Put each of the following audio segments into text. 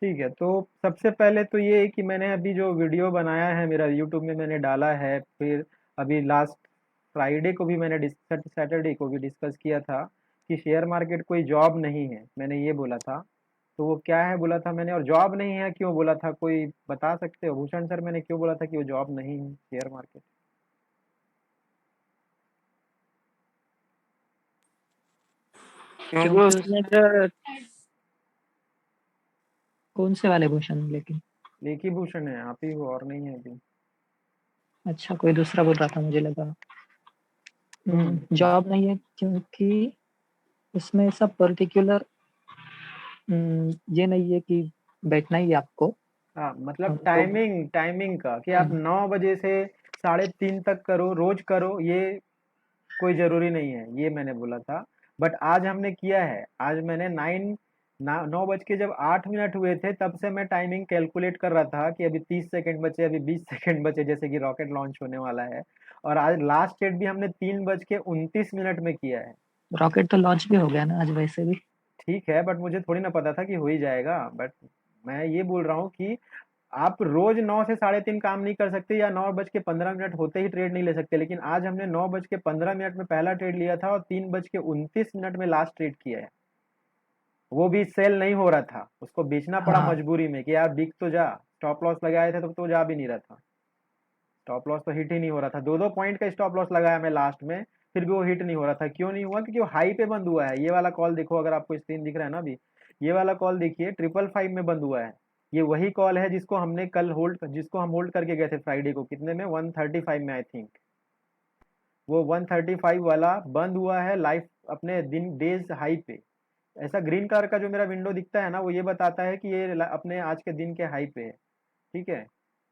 ठीक है, तो सबसे पहले तो ये है कि मैंने अभी जो वीडियो बनाया है मेरा यूट्यूब में मैंने डाला है, फिर अभी लास्ट फ्राइडे को भी मैंने सैटरडे को भी डिस्कस किया था कि शेयर मार्केट कोई जॉब नहीं है, मैंने ये बोला था। तो वो क्या है बोला था मैंने, और जॉब नहीं है क्यों बोला था, कोई बता सकते हो भूषण सर, मैंने क्यों बोला था कि वो जॉब नहीं है शेयर मार्केट? क्योंकि क्योंकि उसमें जो कौन से वाले भूषण लेकिन? एक ही भूषण है, आप ही हो, और नहीं है अभी। अच्छा, कोई दूसरा बोल रहा था, मुझे लगा। हम्म। जॉब नहीं है क्योंकि उसमें सब पर्टिकुलर ये नहीं है कि बैठना ही है आपको। हाँ, मतलब हम तो टाइमिंग टाइमिंग का कि आप हम्म, 9 बजे से 3:30 तक करो, रोज करो, ये कोई ज़रूरी नहीं है, ये मैंने बोला था। बट आज हमने किया है, आज मैंने 9 बज के जब 8 मिनट हुए थे तब से मैं टाइमिंग कैलकुलेट कर रहा था कि अभी 30 सेकंड बचे, अभी 20 सेकंड बचे, जैसे कि रॉकेट लॉन्च होने वाला है। और आज लास्ट डेट भी हमने 3:29 में किया है। रॉकेट तो लॉन्च भी हो गया ना आज वैसे भी। ठीक है, बट मुझे थोड़ी ना पता था कि हो ही जाएगा। बट मैं ये बोल रहा हूँ कि आप रोज 9 से 3:30 काम नहीं कर सकते, या 9:15 होते ही ट्रेड नहीं ले सकते, लेकिन आज हमने 9:15 में पहला ट्रेड लिया था और 3:29 में लास्ट ट्रेड किया है। वो भी सेल नहीं हो रहा था, उसको बेचना पड़ा हाँ, मजबूरी में कि यार बिक तो जा। स्टॉप लॉस लगाए थे तो जा भी नहीं रहा था, स्टॉप लॉस तो हिट ही नहीं हो रहा था। 2-2 पॉइंट का स्टॉप लॉस लगाया मैं लास्ट में, फिर भी वो हिट नहीं हो रहा था। क्यों नहीं हुआ? क्योंकि वो हाई पे बंद हुआ है। ये वाला कॉल देखो, अगर आपको स्क्रीन दिख रहा है ना अभी, ये वाला कॉल देखिए, 555 में बंद हुआ है। ये वही कॉल है जिसको हमने कल होल्ड, जिसको हम होल्ड करके गए थे फ्राइडे को, कितने में, 135 में आई थिंक। वो 135 वाला बंद हुआ है लाइफ अपने दिन डेज हाई पे। ऐसा ग्रीन कलर का जो मेरा विंडो दिखता है ना, वो ये बताता है कि ये अपने आज के दिन के हाई पे है। ठीक है,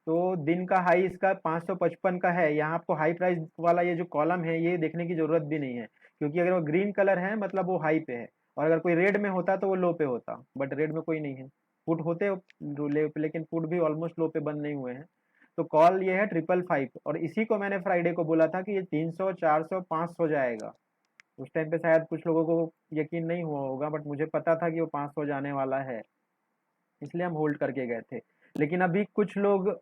तो दिन का हाई इसका 555 का है। यहाँ आपको हाई प्राइस वाला ये जो कॉलम है ये देखने की जरूरत भी नहीं है, क्योंकि अगर वो ग्रीन कलर है मतलब वो हाई पे है, और अगर कोई रेड में होता तो वो लो पे होता, बट रेड में कोई नहीं है। पुट होते ले पे, लेकिन पुट भी ऑलमोस्ट लो पे बंद नहीं हुए हैं। तो कॉल ये है 555, और इसी को मैंने फ्राइडे को बोला था कि ये 300, 400, 500 जाएगा। उस टाइम पे शायद कुछ लोगों को यकीन नहीं हुआ होगा, बट मुझे पता था कि वो 500 जाने वाला है, इसलिए हम होल्ड करके गए थे। लेकिन अभी कुछ लोग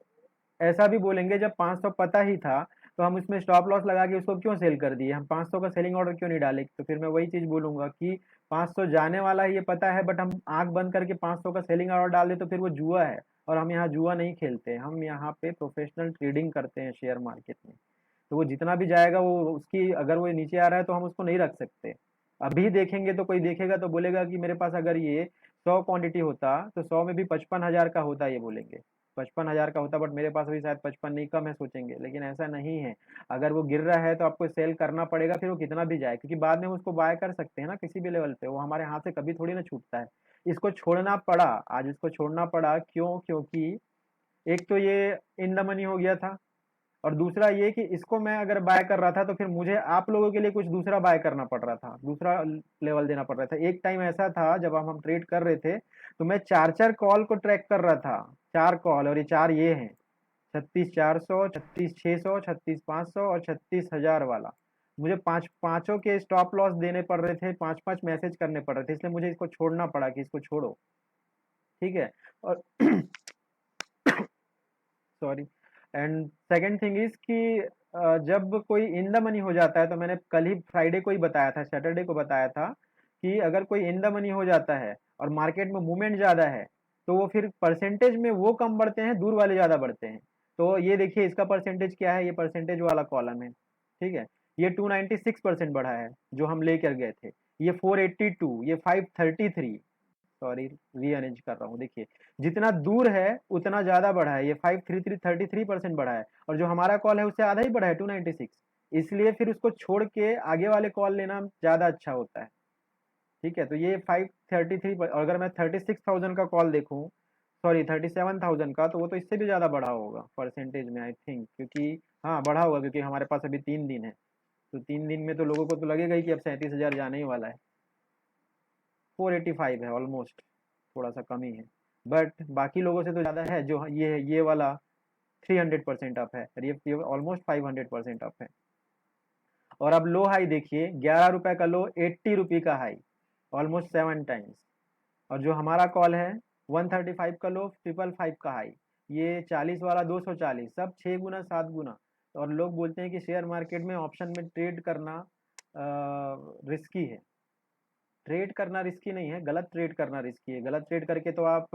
ऐसा भी बोलेंगे, जब 500 पता ही था तो हम उसमें स्टॉप लॉस लगा के उसको क्यों सेल कर दिए, हम 500 का सेलिंग ऑर्डर क्यों नहीं डाले? तो फिर मैं वही चीज बोलूंगा कि 500 जाने वाला है ये पता है, बट हम आंख बंद करके 500 का सेलिंग ऑर्डर डाल दे तो फिर वो जुआ है। और हम यहाँ जुआ नहीं खेलते, हम यहाँ पे प्रोफेशनल ट्रेडिंग करते हैं शेयर मार्केट में। तो वो जितना भी जाएगा, वो उसकी, अगर वो नीचे आ रहा है तो हम उसको नहीं रख सकते। अभी देखेंगे तो कोई देखेगा तो बोलेगा कि मेरे पास अगर ये 100 क्वांटिटी होता तो 100 में भी 55,000 का होता, ये बोलेंगे 55,000 का होता, बट मेरे पास अभी शायद 55 नहीं, कम है सोचेंगे, लेकिन ऐसा नहीं है। अगर वो गिर रहा है तो आपको सेल करना पड़ेगा, फिर वो कितना भी जाए, क्योंकि बाद में हम उसको बाय कर सकते हैं ना किसी भी लेवल पे, वो हमारे हाथ से कभी थोड़ी ना छूटता है। इसको छोड़ना पड़ा, आज इसको छोड़ना पड़ा क्यों? क्योंकि एक तो ये इन द मनी हो गया था, और दूसरा ये कि इसको मैं अगर बाय कर रहा था तो फिर मुझे आप लोगों के लिए कुछ दूसरा बाय करना पड़ रहा था, दूसरा लेवल देना पड़ रहा था। एक टाइम ऐसा था जब हम ट्रेड कर रहे थे, तो मैं चार चार कॉल को ट्रैक कर रहा था, चार कॉल, और ये चार ये हैं, 36,400, 36,600, 36,500 और 36,000 वाला। मुझे पांच पांचों के स्टॉप लॉस देने पड़ रहे थे, पांच पांच मैसेज करने पड़ रहे थे, इसलिए मुझे इसको छोड़ना पड़ा कि इसको छोड़ो। ठीक है, और sorry. And second thing is कि जब कोई इन द मनी हो जाता है, तो मैंने कल ही फ्राइडे को ही बताया था, सैटरडे को बताया था कि अगर कोई इन द मनी हो जाता है और मार्केट में मूवमेंट ज़्यादा है, तो वो फिर परसेंटेज में वो कम बढ़ते हैं, दूर वाले ज़्यादा बढ़ते हैं। तो ये देखिए इसका परसेंटेज क्या है, ये परसेंटेज वाला कॉलम है। ठीक है, ये 296% बढ़ा है जो हम लेकर गए थे, ये 482, ये 533, सॉरी री अरेंज कर रहा हूँ, देखिए जितना दूर है उतना ज्यादा बढ़ा है, ये 533 33% बढ़ा है, और जो हमारा कॉल है उससे आधा ही बढ़ा है, 296। इसलिए फिर उसको छोड़ के आगे वाले कॉल लेना ज्यादा अच्छा होता है। ठीक है, तो ये 533, और अगर मैं 36,000 का कॉल देखूँ, सॉरी 37,000 का, तो वो तो इससे भी ज्यादा बढ़ा होगा परसेंटेज में आई थिंक, क्योंकि हाँ बढ़ा होगा, क्योंकि हमारे पास अभी 3 दिन है। तो 3 दिन में तो लोगों को तो लगेगा ही कि अब 37,000 जाने ही वाला है। 485 है ऑलमोस्ट, थोड़ा सा कमी है, बट बाकी लोगों से तो ज़्यादा है। जो ये वाला 300% अप है, और ये ऑलमोस्ट 500% अप है। और अब लो हाई देखिए, 11 रुपए का लो, 80 रुपये का हाई, ऑलमोस्ट 7 टाइम्स। और जो हमारा कॉल है 135 का लो, 555 का हाई, ये 40 वाला 240, सब 6 गुना 7 गुना। और लोग बोलते हैं कि शेयर मार्केट में ऑप्शन में ट्रेड करना रिस्की है। ट्रेड करना रिस्की नहीं है, गलत ट्रेड करना रिस्की है। गलत ट्रेड करके तो आप,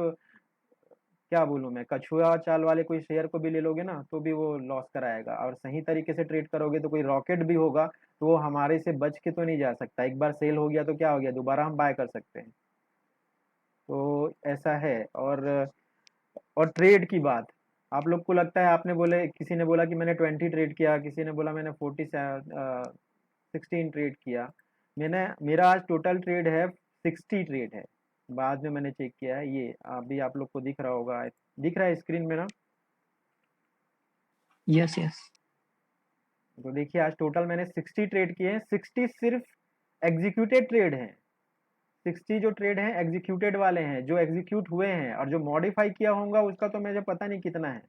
क्या बोलूं मैं, कछुआ चाल वाले कोई शेयर को भी ले लोगे ना तो भी वो लॉस कराएगा। और सही तरीके से ट्रेड करोगे तो कोई रॉकेट भी होगा तो वो हमारे से बच के तो नहीं जा सकता। एक बार सेल हो गया तो क्या हो गया, दोबारा हम बाय कर सकते हैं। तो ऐसा है। और ट्रेड की बात, आप लोग को लगता है, आपने बोले, किसी ने बोला कि मैंने 20 ट्रेड किया, किसी ने बोला मैंने 16 ट्रेड किया। मेरा आज टोटल ट्रेड है 60 ट्रेड है। बाद में मैंने चेक किया है, ये अभी आप लोग को दिख रहा होगा, दिख रहा है स्क्रीन में ना। Yes yes. तो देखिए आज टोटल मैंने 60 ट्रेड किए हैं। 60 सिर्फ एग्जीक्यूटेड ट्रेड हैं। 60 जो ट्रेड हैं एग्जीक्यूटेड वाले हैं, जो एग्जीक्यूट हुए हैं। और जो मॉडिफाई किया होगा उसका तो मुझे पता नहीं कितना है।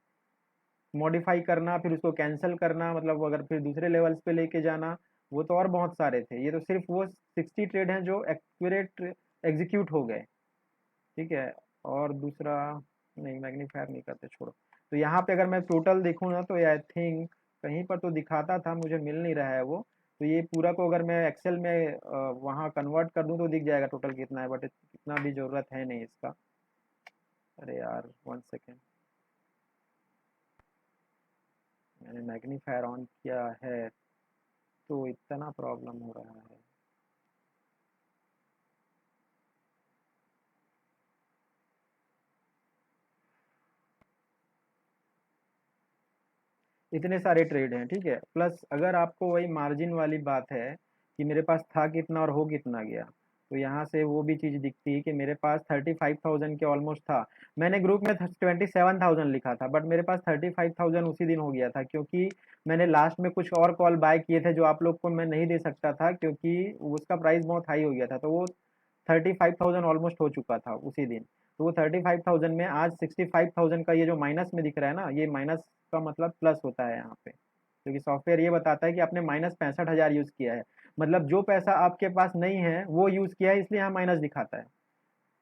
मॉडिफाई करना, फिर उसको कैंसिल करना, मतलब अगर फिर दूसरे लेवल्स पे लेके जाना, वो तो और बहुत सारे थे। ये तो सिर्फ वो 60 ट्रेड हैं जो एक्यूरेट एग्जीक्यूट हो गए। ठीक है। और दूसरा, नहीं मैग्नीफायर नहीं करते, छोड़ो। तो यहाँ पे अगर मैं टोटल देखूँ ना तो आई थिंक कहीं पर तो दिखाता था, मुझे मिल नहीं रहा है वो। तो ये पूरा को अगर मैं एक्सेल में वहाँ कन्वर्ट कर दूँ तो दिख जाएगा टोटल कितना है, बट इतना भी ज़रूरत है नहीं इसका। अरे यार 1 सेकेंड, मैंने मैग्नीफायर ऑन किया है तो इतना प्रॉब्लम हो रहा है। इतने सारे ट्रेड हैं, ठीक है। प्लस अगर आपको वही मार्जिन वाली बात है कि मेरे पास था कितना और हो कितना गया, तो यहाँ से वो भी चीज़ दिखती है कि मेरे पास 35,000 के ऑलमोस्ट था। मैंने ग्रुप में 27,000 लिखा था, बट मेरे पास 35,000 उसी दिन हो गया था, क्योंकि मैंने लास्ट में कुछ और कॉल बाय किए थे जो आप लोग को मैं नहीं दे सकता था, क्योंकि उसका प्राइस बहुत हाई हो गया था। तो वो 35,000 ऑलमोस्ट हो चुका था उसी दिन। तो वो 35,000 में आज 65,000 का ये जो माइनस में दिख रहा है ना, ये माइनस का मतलब प्लस होता है यहाँ पे, क्योंकि सॉफ्टवेयर ये बताता है कि आपने माइनस 65,000 यूज़ किया है। मतलब जो पैसा आपके पास नहीं है वो यूज़ किया है, इसलिए यहाँ माइनस दिखाता है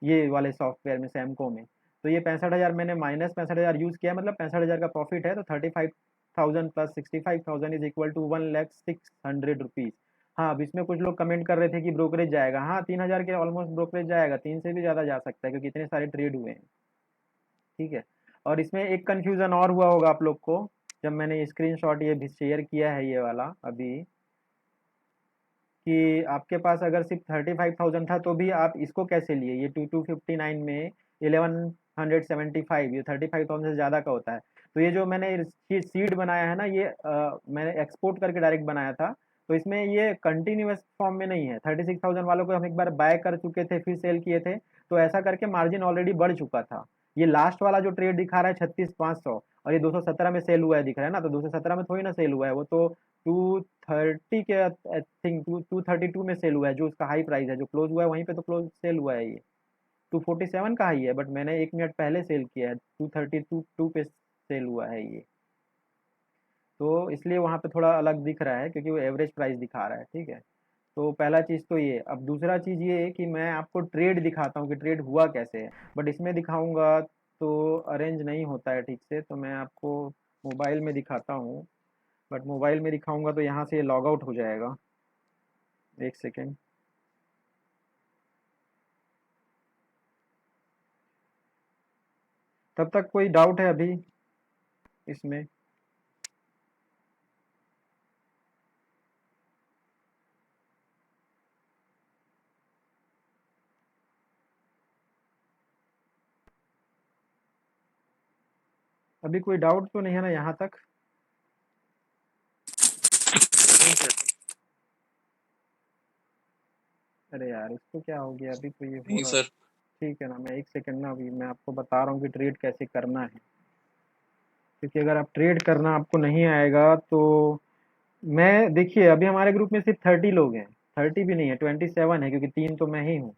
ये वाले सॉफ्टवेयर में, सैमको में। तो ये 65,000 मैंने माइनस 65,000 यूज़ किया है, मतलब 65,000 का प्रॉफिट है। तो 35,000 plus 65,000 is equal to 1,06,100 rupees. हाँ, अब इसमें कुछ लोग कमेंट कर रहे थे कि ब्रोकरेज जाएगा। हाँ, 3,000 के ऑलमोस्ट ब्रोकरेज जाएगा, 3 से भी ज़्यादा जा सकता है, क्योंकि इतने सारे ट्रेड हुए हैं। ठीक है। और इसमें एक कन्फ्यूज़न और हुआ होगा आप लोग को, जब मैंने स्क्रीनशॉट ये भी शेयर किया है ये वाला अभी, कि आपके पास अगर सिर्फ 35,000 था तो भी आप इसको कैसे लिए, ये 2259 में 1175, ये 35,000 से ज़्यादा का होता है। तो ये जो मैंने सीड बनाया है ना, ये मैंने एक्सपोर्ट करके डायरेक्ट बनाया था। तो इसमें ये कंटिन्यूअस फॉर्म में नहीं है। 36,000 वालों को हम एक बार बाय कर चुके थे, फिर सेल किए थे, तो ऐसा करके मार्जिन ऑलरेडी बढ़ चुका था। ये लास्ट वाला जो ट्रेड दिखा रहा है 36,500, और ये 217 में सेल हुआ है दिख रहा है ना, तो 217 में थोड़ी ना सेल हुआ है, वो तो 230 के आई थिंक 232 में सेल हुआ है, जो उसका हाई प्राइस है, जो क्लोज हुआ है वहीं पे तो क्लोज सेल हुआ है ये। 247 का हाई है, बट मैंने 1 मिनट पहले सेल किया है, 232 पे सेल हुआ है ये। तो इसलिए वहाँ पे थोड़ा अलग दिख रहा है, क्योंकि वो एवरेज प्राइस दिखा रहा है। ठीक है। तो पहला चीज़ तो ये। अब दूसरा चीज़ ये है कि मैं आपको ट्रेड दिखाता हूँ कि ट्रेड हुआ कैसे है, बट इसमें दिखाऊंगा तो अरेंज नहीं होता है ठीक से, तो मैं आपको मोबाइल में दिखाता हूँ। बट मोबाइल में दिखाऊंगा तो यहाँ से लॉग आउट हो जाएगा। 1 सेकेंड। तब तक कोई डाउट है अभी इसमें? अभी कोई डाउट तो नहीं है ना यहाँ तक? नहीं सर। अरे यार इसको क्या हो गया, अभी तो ये हो नहीं रहा। सर। ठीक है ना, मैं 1 सेकेंड ना, अभी मैं आपको बता रहा हूँ कि ट्रेड कैसे करना है। क्योंकि अगर आप ट्रेड करना आपको नहीं आएगा तो, मैं देखिए अभी हमारे ग्रुप में सिर्फ 30 लोग हैं। 30 भी नहीं है, 27 है, क्योंकि 3 तो मैं ही हूँ।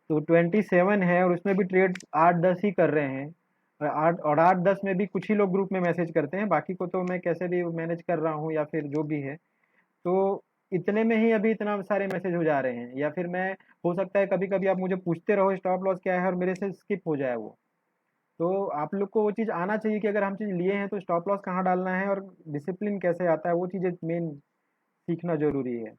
तो 27 है, और उसमें भी ट्रेड 8-10 ही कर रहे हैं। और 8-10 में भी कुछ ही लोग ग्रुप में मैसेज करते हैं, बाकी को तो मैं कैसे भी मैनेज कर रहा हूँ, या फिर जो भी है। तो इतने में ही अभी इतना सारे मैसेज हो जा रहे हैं, या फिर मैं, हो सकता है कभी कभी आप मुझे पूछते रहो स्टॉप लॉस क्या है और मेरे से स्किप हो जाए वो। तो आप लोग को वो चीज़ आना चाहिए कि अगर हम चीज़ लिए हैं तो स्टॉप लॉस कहाँ डालना है और डिसिप्लिन कैसे आता है, वो चीज़ें मेन सीखना जरूरी है।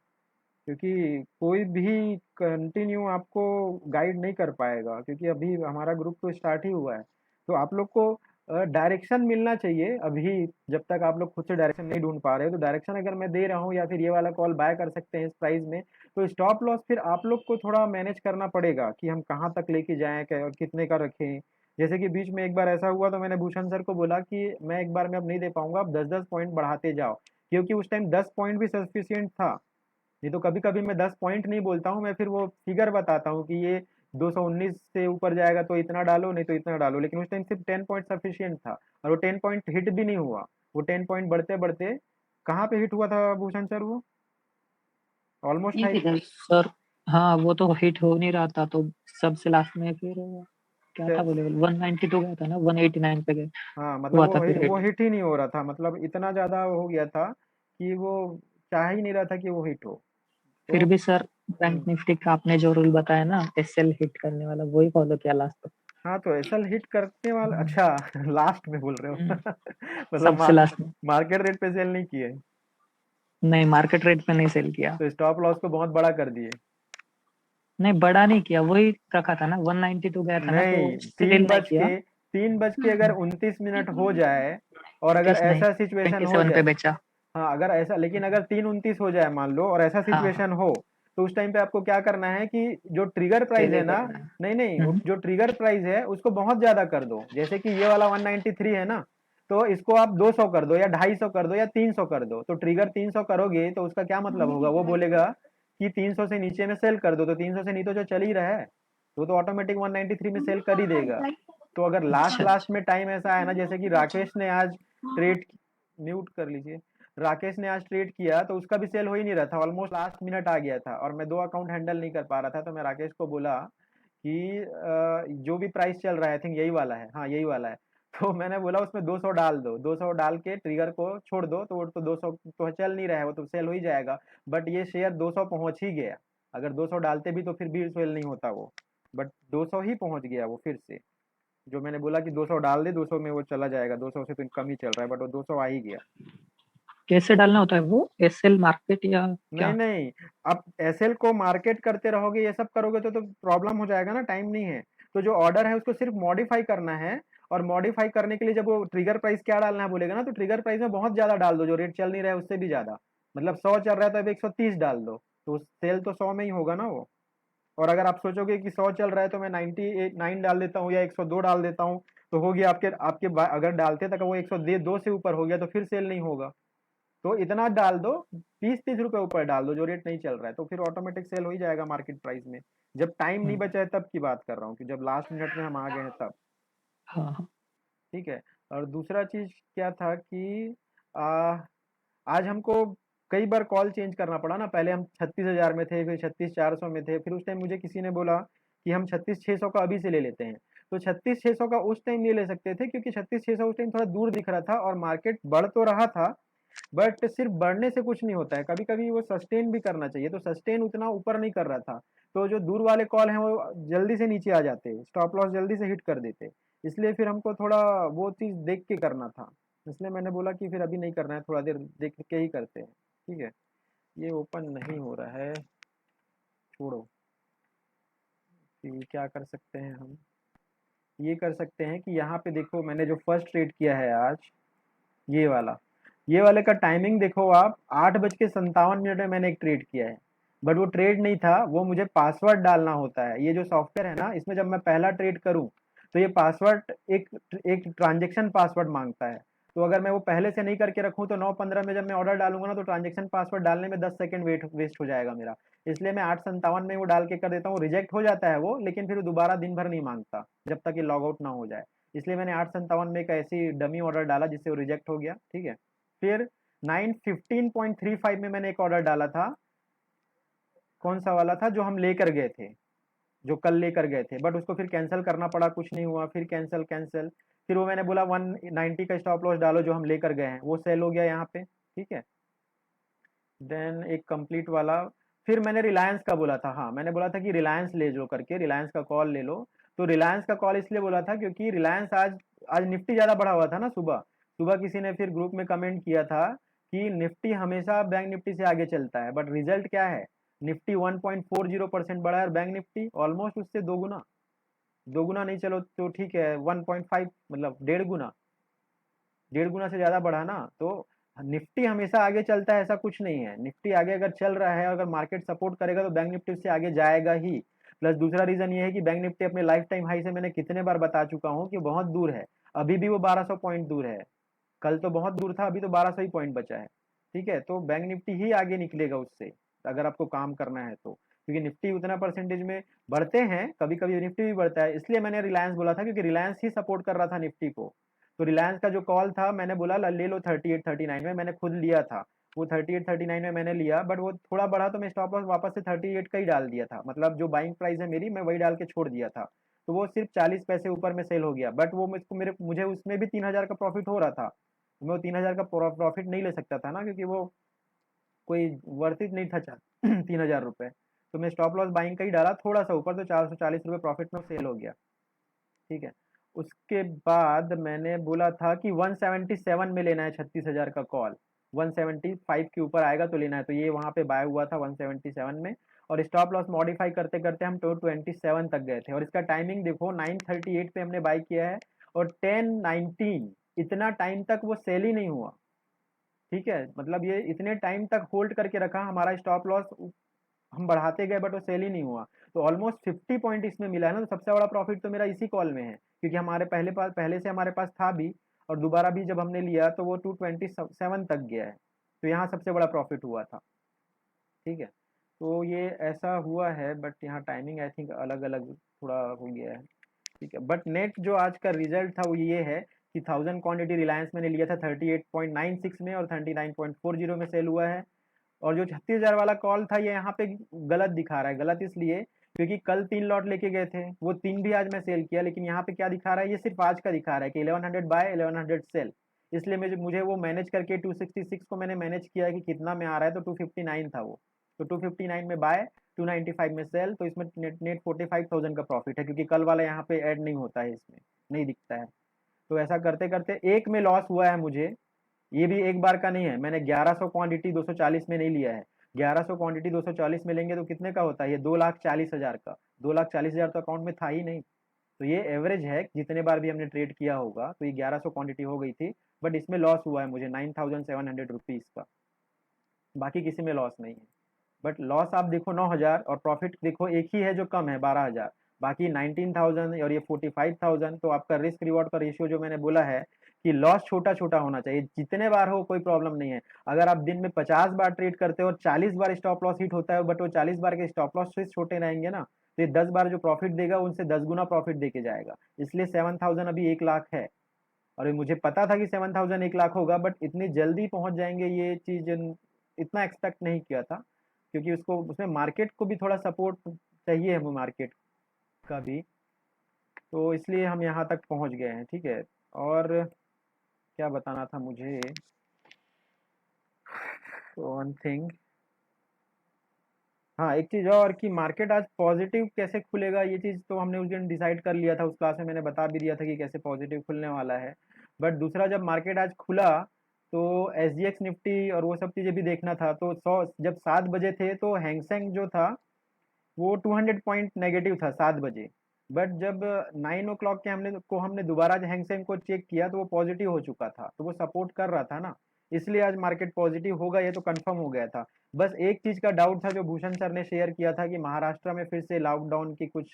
क्योंकि कोई भी कंटिन्यू आपको गाइड नहीं कर पाएगा, क्योंकि अभी हमारा ग्रुप तो स्टार्ट ही हुआ है। तो आप लोग को डायरेक्शन मिलना चाहिए अभी, जब तक आप लोग खुद से डायरेक्शन नहीं ढूंढ पा रहे हो। तो डायरेक्शन अगर मैं दे रहा हूँ, या फिर ये वाला कॉल बाय कर सकते हैं इस प्राइस में, तो स्टॉप लॉस फिर आप लोग को थोड़ा मैनेज करना पड़ेगा कि हम कहाँ तक लेके जाएं, और कितने का रखें। जैसे कि बीच में एक बार ऐसा हुआ, तो मैंने भूषण सर को बोला कि मैं एक बार में अब नहीं दे पाऊंगा, अब 10-10 पॉइंट बढ़ाते जाओ, क्योंकि उस टाइम 10 पॉइंट भी सफिशियंट था। नहीं तो कभी कभी मैं 10 पॉइंट नहीं बोलता हूँ, मैं फिर वो फिगर बताता हूँ कि ये 219 से ऊपर जाएगा तो इतना डालो, नहीं तो इतना डालो। लेकिन उस टाइम सिर्फ 10 पॉइंट सफिशियंट था, और वो 10 पॉइंट हिट भी नहीं हुआ। वो 10 पॉइंट बढ़ते बढ़ते कहाँ पे हिट हुआ था भूषण सर, वो ऑलमोस्ट ये हाई। किधर सर? हाँ, वो तो हिट हो नहीं रहा था, तो सबसे लास्ट में फिर क्या था, बोले 192 गया था ना, 189 पे गए, हाँ मतलब हुआ वो था फिर वो हिट। हिट ही नहीं हो रहा था, मतलब इतना ज्यादा हो गया था कि वो चाह ही नहीं रहा था कि वो हिट हो। तो फिर भी सर, बैंक हम्म, निफ्टी का आपने जो रूल बताया ना, एसएल हिट करने वाला, वही फॉलो किया लास्ट तक। हाँ तो एसएल हिट करने वाला, अच्छा लास्ट में बोल रहे हो हम्म, मतलब सबसे लास्ट में। मार्केट रेट पे सेल नहीं किए, नहीं, मार्केट रेट पे नहीं सेल किया। तो स्टॉप लॉस को बहुत बड़ा कर दिए। नहीं, बड़ा नहीं किया, वही रखा था ना, 192 गया था ना, तो नहीं, सेल नहीं किया। 3 बज के अगर 29 मिनट हो जाए, और अगर 29 नहीं, ऐसा सिचुएशन हो 27 पे जाए, बेचा। हाँ अगर ऐसा, लेकिन अगर 3:29 हो जाए मान लो, और ऐसा हाँ हाँ, सिचुएशन हो, तो उस टाइम पे आपको क्या करना है कि जो ट्रिगर प्राइस सेल ही है ना, करना है। नहीं नहीं, हम्म, जो ट्रिगर प्राइस है उसको बहुत ज्यादा कर दो। जैसे कि ये वाला 193 है ना, तो इसको आप 200 कर दो, या 250 कर दो, या 300 कर दो। तो ट्रिगर 300 करोगे तो उसका क्या मतलब होगा, वो बोलेगा कि 300 से नीचे में सेल कर दो, तो 300 से नीचे जो चल ही रहा है, तो ऑटोमेटिक 193 में सेल कर ही देगा। तो अगर लास्ट अच्छा लास्ट अच्छा। में टाइम ऐसा है ना, जैसे कि राकेश ने आज ट्रेड, म्यूट कर लीजिए, राकेश ने आज ट्रेड किया, तो उसका भी सेल हो ही नहीं रहा था, ऑलमोस्ट लास्ट मिनट आ गया था, और मैं 2 अकाउंट हैंडल नहीं कर पा रहा था। तो मैं राकेश को बोला कि जो भी प्राइस चल रहा है, आई थिंक यही वाला है, हाँ यही वाला है, तो मैंने बोला उसमें 200 डाल दो, 200 डाल के ट्रिगर को छोड़ दो, तो वो तो 200 तो चल नहीं रहा है, वो तो सेल हो ही जाएगा। बट ये शेयर 200 पहुंच ही गया, अगर 200 डालते भी तो फिर भी सेल नहीं होता वो, बट 200 ही पहुंच गया वो फिर से। जो मैंने बोला कि 200 डाल दे, 200 में वो चला जाएगा, 200 से तो कम ही चल रहा है, बट वो 200 आ ही गया। कैसे डालना होता है वो, एसएल मार्केट या नहीं क्या? नहीं, आप एसएल को मार्केट करते रहोगे, ये सब करोगे तो प्रॉब्लम हो जाएगा ना, टाइम नहीं है। तो जो ऑर्डर है उसको सिर्फ मॉडिफाई करना है, और मॉडिफाई करने के लिए जब वो ट्रिगर प्राइस क्या डालना है बोलेगा ना, तो ट्रिगर प्राइस में बहुत ज्यादा डाल दो, जो रेट चल नहीं रहा है उससे भी ज्यादा। मतलब 100 चल रहा है तो अब 130 डाल दो, तो सेल तो 100 में ही होगा ना वो। और अगर आप सोचोगे कि 100 चल रहा है तो मैं 99 डाल देता हूँ या 102 डाल देता हूँ, तो हो गया आपके आपके अगर डालते तक वो 102 से ऊपर हो गया तो फिर सेल नहीं होगा। तो इतना डाल दो, 20-30 रुपए ऊपर डाल दो जो रेट नहीं चल रहा है, तो फिर ऑटोमेटिक सेल हो ही जाएगा मार्केट प्राइस में। जब टाइम नहीं हम्म, बचा है तब की बात कर रहा हूँ, कि जब लास्ट मिनट में हम आ गए हैं तब। हाँ हाँ। ठीक है। और दूसरा चीज क्या था कि आ, आज हमको कई बार कॉल चेंज करना पड़ा ना, पहले हम 36,000 में थे, फिर 36,400 में थे, फिर उस टाइम मुझे किसी ने बोला कि हम 36,600 का अभी से ले लेते हैं। तो 36,600 का उस टाइम नहीं ले सकते थे, क्योंकि 36,600 उस टाइम थोड़ा दूर दिख रहा था, और मार्केट बढ़ तो रहा था, बट सिर्फ बढ़ने से कुछ नहीं होता है, कभी कभी वो सस्टेन भी करना चाहिए। तो सस्टेन उतना ऊपर नहीं कर रहा था, तो जो दूर वाले कॉल हैं वो जल्दी से नीचे आ जाते, स्टॉप लॉस जल्दी से हिट कर देते। इसलिए फिर हमको थोड़ा वो चीज़ देख के करना था, इसलिए मैंने बोला कि फिर अभी नहीं करना है, थोड़ा देर देख के ही करते हैं। ठीक है। ये ओपन नहीं हो रहा है, छोड़ो। फिर क्या कर सकते हैं हम, ये कर सकते हैं कि यहाँ पे देखो, मैंने जो फर्स्ट ट्रेड किया है आज, ये वाला, ये वाले का टाइमिंग देखो आप, 8:57 में मैंने एक ट्रेड किया है। बट वो ट्रेड नहीं था, वो मुझे पासवर्ड डालना होता है। ये जो सॉफ्टवेयर है ना, इसमें जब मैं पहला ट्रेड करूं, तो ये पासवर्ड एक एक ट्रांजेक्शन पासवर्ड मांगता है। तो अगर मैं वो पहले से नहीं करके रखूं, तो 9:15 में जब मैं ऑर्डर डालूंगा ना, तो ट्रांजेक्शन पासवर्ड डालने में 10 सेकंड वेस्ट हो जाएगा मेरा। इसलिए मैं 8:57 में वो डाल के कर देता हूँ, रिजेक्ट हो जाता है वो, लेकिन फिर वो दोबारा दिन भर नहीं मांगता जब तक ये लॉग आउट ना हो जाए। इसलिए मैंने 8:57 में एक ऐसी डमी ऑर्डर डाला जिससे वो रिजेक्ट हो गया। ठीक है। फिर 9:15.35 में मैंने एक ऑर्डर डाला था, कौन सा वाला था, जो हम लेकर गए थे, जो कल लेकर गए थे, बट उसको फिर कैंसिल करना पड़ा, कुछ नहीं हुआ, फिर कैंसिल कैंसिल। फिर वो मैंने बोला 190 का स्टॉप लॉस डालो जो हम लेकर गए हैं, वो सेल हो गया यहाँ पे। ठीक है। देन एक कंप्लीट वाला, फिर मैंने रिलायंस का बोला था। हाँ, मैंने बोला था कि रिलायंस ले लो करके, रिलायंस का कॉल ले लो। तो रिलायंस का कॉल इसलिए बोला था क्योंकि रिलायंस आज आज निफ्टी ज़्यादा बढ़ा हुआ था ना सुबह। सुबह किसी ने फिर ग्रुप में कमेंट किया था कि निफ्टी हमेशा बैंक निफ्टी से आगे चलता है, बट रिजल्ट क्या है? निफ्टी 1.40% बढ़ा है और बैंक निफ्टी ऑलमोस्ट उससे दोगुना, दोगुना नहीं, चलो तो ठीक है, 1.5 मतलब 1.5 गुना, 1.5 गुना से ज़्यादा बढ़ा ना। तो निफ्टी हमेशा आगे चलता है ऐसा कुछ नहीं है। निफ्टी आगे अगर चल रहा है, अगर मार्केट सपोर्ट करेगा तो बैंक निफ्टी उससे आगे जाएगा ही। प्लस दूसरा रीजन ये है कि बैंक निफ्टी अपने लाइफ टाइम हाई से मैंने कितने बार बता चुका हूँ कि बहुत दूर है। अभी भी वो 1200 पॉइंट दूर है। कल तो बहुत दूर था, अभी तो 1200 ही पॉइंट बचा है। ठीक है, तो बैंक निफ्टी ही आगे निकलेगा उससे, अगर आपको काम करना है तो। क्योंकि निफ्टी उतना परसेंटेज में बढ़ते हैं, कभी कभी निफ्टी भी बढ़ता है, इसलिए मैंने रिलायंस बोला था क्योंकि रिलायंस ही सपोर्ट कर रहा था निफ्टी को। तो रिलायंस का जो कॉल था, मैंने बोला ले लो 38-39 में, मैंने खुद लिया था। वो 38-39 में मैंने लिया, बट वो थोड़ा बढ़ा तो मैं स्टॉप लॉस वापस से 38 का ही डाल दिया था। मतलब जो बाइंग प्राइस है मेरी, मैं वही डाल के छोड़ दिया था। तो वो सिर्फ 40 पैसे ऊपर में सेल हो गया, बट वो मुझको मुझे उसमें भी 3000 का प्रॉफिट हो रहा था। तो मैं वो 3000 का प्रॉफिट नहीं ले सकता था ना, क्योंकि वो कोई वर्थ इट नहीं था 3000 रुपये। तो मैं स्टॉप लॉस बाइंग का ही डाला थोड़ा सा ऊपर, तो 440 रुपये प्रॉफिट में सेल हो गया। ठीक है, उसके बाद मैंने बोला था कि 177 में लेना है 36,000 का कॉल। 175 के ऊपर आएगा तो लेना है, तो ये वहां पे बाय हुआ था 177 में। और स्टॉप लॉस मॉडिफाई करते करते हम 227 तक गए थे, और इसका टाइमिंग देखो 9:38 पे हमने बाय किया है, और 10:19 इतना टाइम तक वो सेल ही नहीं हुआ। ठीक है, मतलब ये इतने टाइम तक होल्ड करके रखा हमारा स्टॉप लॉस, हम बढ़ाते गए बट वो सेल ही नहीं हुआ। तो ऑलमोस्ट 50 पॉइंट इसमें मिला है ना। तो सबसे बड़ा प्रॉफिट तो मेरा इसी कॉल में है, क्योंकि हमारे पहले से हमारे पास था भी, और दोबारा भी जब हमने लिया तो वो 227 तक गया है। तो यहाँ सबसे बड़ा प्रॉफिट हुआ था। ठीक है, तो ये ऐसा हुआ है, बट यहाँ टाइमिंग आई थिंक अलग अलग थोड़ा हो गया है। ठीक है, बट नेट जो आज का रिजल्ट था वो ये है कि 1000 क्वांटिटी रिलायंस मैंने लिया था 38.96 में, और 39.40 में सेल हुआ है। और जो 36,000 वाला कॉल था, ये यहाँ पे गलत दिखा रहा है। गलत इसलिए क्योंकि कल 3 लॉट लेके गए थे, वो 3 भी आज मैं सेल किया, लेकिन यहाँ पे क्या दिखा रहा है, ये सिर्फ आज का दिखा रहा है कि 1100 बाय 1100 सेल। इसलिए मुझे वो मैनेज करके 266 को मैंने मैनेज किया कि कितना में आ रहा है, तो 259 था वो। तो 259 में बाय, 295 में सेल, तो इसमें नेट नेट 45,000 का प्रॉफिट है, क्योंकि कल वाला यहाँ पे ऐड नहीं होता है, इसमें नहीं दिखता है। तो ऐसा करते करते एक में लॉस हुआ है मुझे। ये भी एक बार का नहीं है, मैंने 1100 क्वांटिटी 240 में नहीं लिया है। 1100 क्वांटिटी 240 में लेंगे तो कितने का होता है, ये 2,40,000 का। 2,40,000 तो अकाउंट में था ही नहीं। तो ये एवरेज है, जितने बार भी हमने ट्रेड किया होगा, तो ये 1100 क्वांटिटी हो गई थी। बट इसमें लॉस हुआ है मुझे 9,700 रुपीज़ का। बाकी किसी में लॉस नहीं है। बट लॉस आप देखो 9,000, और प्रॉफिट देखो एक ही है जो कम है 12,000। बाकी 19,000 और ये 45,000। तो आपका रिस्क रिवॉर्ड का रेशियो जो मैंने बोला है कि लॉस छोटा छोटा होना चाहिए, जितने बार हो कोई प्रॉब्लम नहीं है। अगर आप दिन में 50 बार ट्रेड करते हो और 40 बार स्टॉप लॉस हिट होता है, बट वो 40 बार के स्टॉप लॉस स्विच छोटे रहेंगे ना, तो ये 10 बार जो प्रॉफिट देगा उनसे 10 गुना प्रॉफिट देके जाएगा। इसलिए 7,000 अभी 1 लाख है। और ये मुझे पता था कि 7,000 1 लाख होगा, बट इतनी जल्दी पहुंच जाएंगे ये चीज इतना एक्सपेक्ट नहीं किया था। क्योंकि उसको उसमें मार्केट को भी थोड़ा सपोर्ट चाहिए, हमें मार्केट का भी। तो इसलिए हम यहाँ तक पहुँच गए हैं। ठीक है, और क्या बताना था मुझे, वन थिंग, हाँ एक चीज़ और, कि मार्केट आज पॉजिटिव कैसे खुलेगा, ये चीज़ तो हमने उस दिन डिसाइड कर लिया था। उस क्लास में मैंने बता भी दिया था कि कैसे पॉजिटिव खुलने वाला है। बट दूसरा, जब मार्केट आज खुला तो SGX निफ्टी और वो सब चीज़ें भी देखना था। तो 100 जब 7 बजे थे तो हैंगसेंग जो था वो 200 पॉइंट नेगेटिव था 7 बजे। बट जब 9 o'clock के हमने दोबारा हैंगसेंग को चेक किया तो वो पॉजिटिव हो चुका था, तो वो सपोर्ट कर रहा था ना। इसलिए आज मार्केट पॉजिटिव होगा, ये तो कंफर्म हो गया था। बस एक चीज का डाउट था जो भूषण सर ने शेयर किया था, कि महाराष्ट्र में फिर से लॉकडाउन की कुछ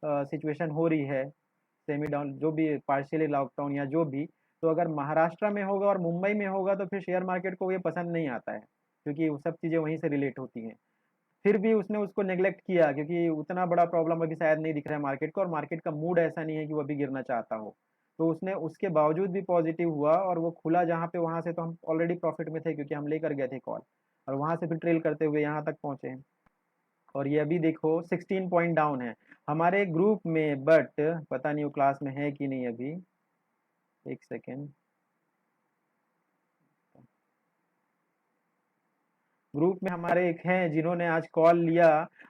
सिचुएशन हो रही है, सेमी डाउन जो भी पार्शियली लॉकडाउन या जो भी। तो अगर महाराष्ट्र में होगा और मुंबई में होगा तो फिर शेयर मार्केट को ये पसंद नहीं आता है, क्योंकि वो सब चीज़ें वहीं से रिलेट होती हैं। फिर भी उसने उसको नेग्लेक्ट किया, क्योंकि उतना बड़ा प्रॉब्लम अभी शायद नहीं दिख रहा है मार्केट को, और मार्केट का मूड ऐसा नहीं है कि वो अभी गिरना चाहता हो। तो उसने उसके बावजूद भी पॉजिटिव हुआ, और वो खुला जहाँ पे, वहां से तो हम ऑलरेडी प्रॉफिट में थे, क्योंकि हम लेकर गए थे कॉल, और वहां से फिर ट्रेल करते हुए यहाँ तक पहुंचे हैं। और ये अभी देखो 16 पॉइंट डाउन है हमारे ग्रुप में, बट पता नहीं वो क्लास में है कि नहीं अभी। एक सेकेंड, ग्रुप में हमारे एक हैं जिन्होंने आज कॉल लिया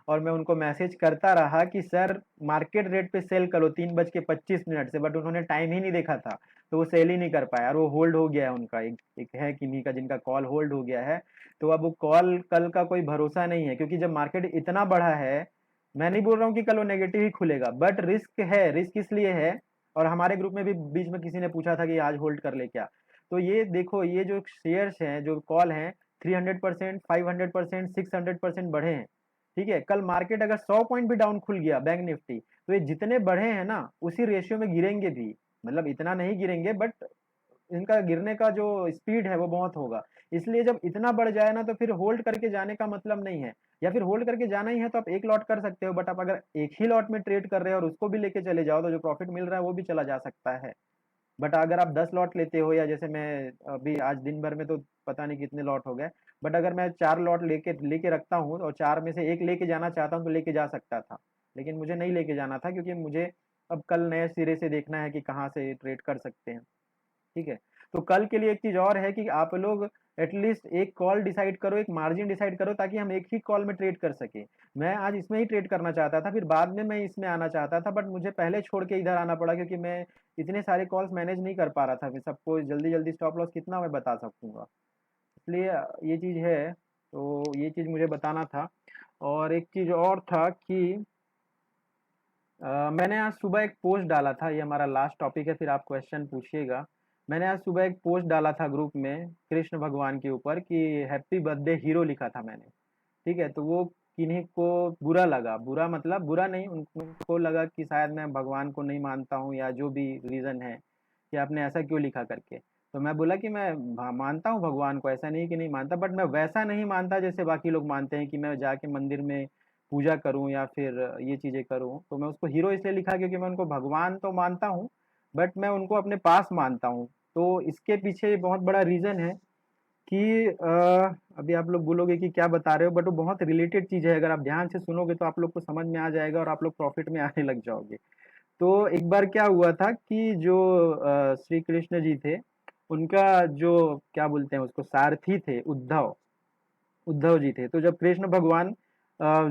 और मैं उनको मैसेज करता रहा कि सर मार्केट रेट पे सेल करो 3:25 से, बट उन्होंने टाइम ही नहीं देखा था तो वो सेल ही नहीं कर पाया और वो होल्ड हो गया है उनका। एक है किन्हीं का जिनका कॉल होल्ड हो गया है, तो अब वो कॉल कल का कोई भरोसा नहीं है, क्योंकि जब मार्केट इतना बढ़ा है, मैं नहीं बोल रहा हूँ कि कल वो नेगेटिव ही खुलेगा, बट रिस्क है। रिस्क इसलिए है, और हमारे ग्रुप में भी बीच में किसी ने पूछा था कि आज होल्ड कर ले क्या, तो ये देखो ये जो शेयर्स हैं जो कॉल हैं 300%, 500%, 600% बढ़े हैं। ठीक है, कल मार्केट अगर 100 पॉइंट भी डाउन खुल गया बैंक निफ्टी, तो ये जितने बढ़े हैं ना उसी रेशियो में गिरेंगे भी, मतलब इतना नहीं गिरेंगे बट इनका गिरने का जो स्पीड है वो बहुत होगा। इसलिए जब इतना बढ़ जाए ना तो फिर होल्ड करके जाने का मतलब नहीं है, या फिर होल्ड करके जाना ही है तो आप एक लॉट कर सकते हो, बट आप अगर एक ही लॉट में ट्रेड कर रहे हो और उसको भी लेके चले जाओ तो जो प्रॉफिट मिल रहा है वो भी चला जा सकता है। बट अगर आप 10 लॉट लेते हो, या जैसे मैं अभी आज दिन भर में तो पता नहीं कितने लॉट हो गए, बट अगर मैं 4 लॉट लेके लेके रखता हूँ और 4 में से एक लेके जाना चाहता हूँ तो लेके जा सकता था, लेकिन मुझे नहीं लेके जाना था क्योंकि मुझे अब कल नए सिरे से देखना है कि कहाँ से ट्रेड कर सकते हैं। ठीक है, तो कल के लिए एक चीज और है कि आप लोग एटलीस्ट एक कॉल डिसाइड करो, एक मार्जिन डिसाइड करो, ताकि हम एक ही कॉल में ट्रेड कर सके। मैं आज इसमें ही ट्रेड करना चाहता था, फिर बाद में मैं इसमें आना चाहता था, बट मुझे पहले छोड़ के इधर आना पड़ा क्योंकि मैं इतने सारे कॉल्स मैनेज नहीं कर पा रहा था, फिर सबको जल्दी जल्दी स्टॉप लॉस कितना मैं बता सकूंगा। इसलिए ये चीज है, तो ये चीज मुझे बताना था। और एक चीज और था कि मैंने आज सुबह एक पोस्ट डाला था, ये हमारा लास्ट टॉपिक है फिर आप क्वेश्चन पूछिएगा। मैंने आज सुबह एक पोस्ट डाला था ग्रुप में कृष्ण भगवान के ऊपर कि हैप्पी बर्थडे हीरो लिखा था मैंने। ठीक है, तो वो किन्हीं को बुरा लगा, बुरा मतलब बुरा नहीं, उनको लगा कि शायद मैं भगवान को नहीं मानता हूँ या जो भी रीज़न है कि आपने ऐसा क्यों लिखा करके। तो मैं बोला कि मैं मानता हूँ भगवान को, ऐसा नहीं कि नहीं मानता, बट मैं वैसा नहीं मानता जैसे बाकी लोग मानते हैं कि मैं जाके मंदिर में पूजा करूँ या फिर ये चीज़ें करूँ। तो मैं उसको हीरो इसलिए लिखा क्योंकि मैं उनको भगवान तो मानता हूँ, बट मैं उनको अपने पास मानता हूँ। तो इसके पीछे बहुत बड़ा रीज़न है कि अभी आप लोग बोलोगे कि क्या बता रहे हो, बट वो बहुत रिलेटेड चीज़ है, अगर आप ध्यान से सुनोगे तो आप लोग को समझ में आ जाएगा और आप लोग प्रॉफिट में आने लग जाओगे। तो एक बार क्या हुआ था कि जो श्री कृष्ण जी थे, उनका जो क्या बोलते हैं उसको सारथी थे उद्धव, उद्धव जी थे। तो जब कृष्ण भगवान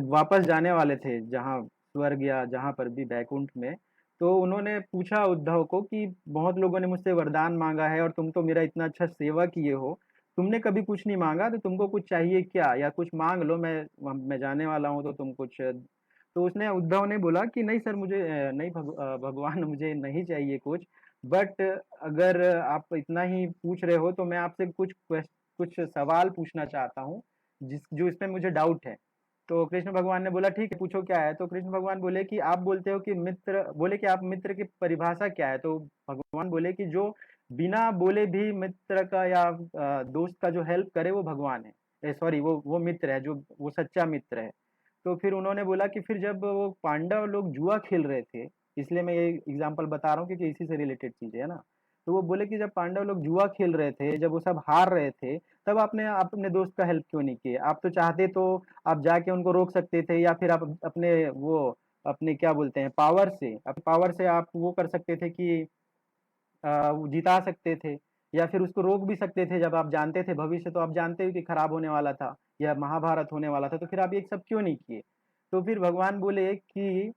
वापस जाने वाले थे जहाँ स्वर्ग या जहाँ पर भी बैकुंठ में, तो उन्होंने पूछा उद्धव को कि बहुत लोगों ने मुझसे वरदान मांगा है और तुम तो मेरा इतना अच्छा सेवा किए हो, तुमने कभी कुछ नहीं मांगा, तो तुमको कुछ चाहिए क्या, या कुछ मांग लो, मैं जाने वाला हूँ तो तुम कुछ। तो उसने उद्धव ने बोला कि नहीं सर, मुझे नहीं भगवान मुझे नहीं चाहिए कुछ, बट अगर आप इतना ही पूछ रहे हो तो मैं आपसे कुछ सवाल पूछना चाहता हूँ जिस जो इसमें मुझे डाउट है। तो कृष्ण भगवान ने बोला ठीक है पूछो क्या है। तो कृष्ण भगवान बोले कि आप बोलते हो कि मित्र, बोले कि आप मित्र की परिभाषा क्या है। तो भगवान बोले कि जो बिना बोले भी मित्र का या दोस्त का जो हेल्प करे वो भगवान है, सॉरी वो मित्र है, जो वो सच्चा मित्र है। तो फिर उन्होंने बोला कि फिर जब वो पांडव लोग जुआ खेल रहे थे, इसलिए मैं ये एग्जांपल बता रहा हूँ क्योंकि इसी से रिलेटेड चीज है ना। तो वो बोले कि जब पांडव लोग जुआ खेल रहे थे, जब वो सब हार रहे थे, तब आपने अपने दोस्त का हेल्प क्यों नहीं किए? आप तो चाहते तो आप जाके उनको रोक सकते थे, या फिर आप अपने वो अपने क्या बोलते हैं पावर से, अपने पावर से आप वो कर सकते थे कि वो जिता सकते थे, या फिर उसको रोक भी सकते थे। जब आप जानते थे भविष्य, तो आप जानते हो कि खराब होने वाला था या महाभारत होने वाला था, तो फिर आप ये सब क्यों नहीं किए? तो फिर भगवान बोले कि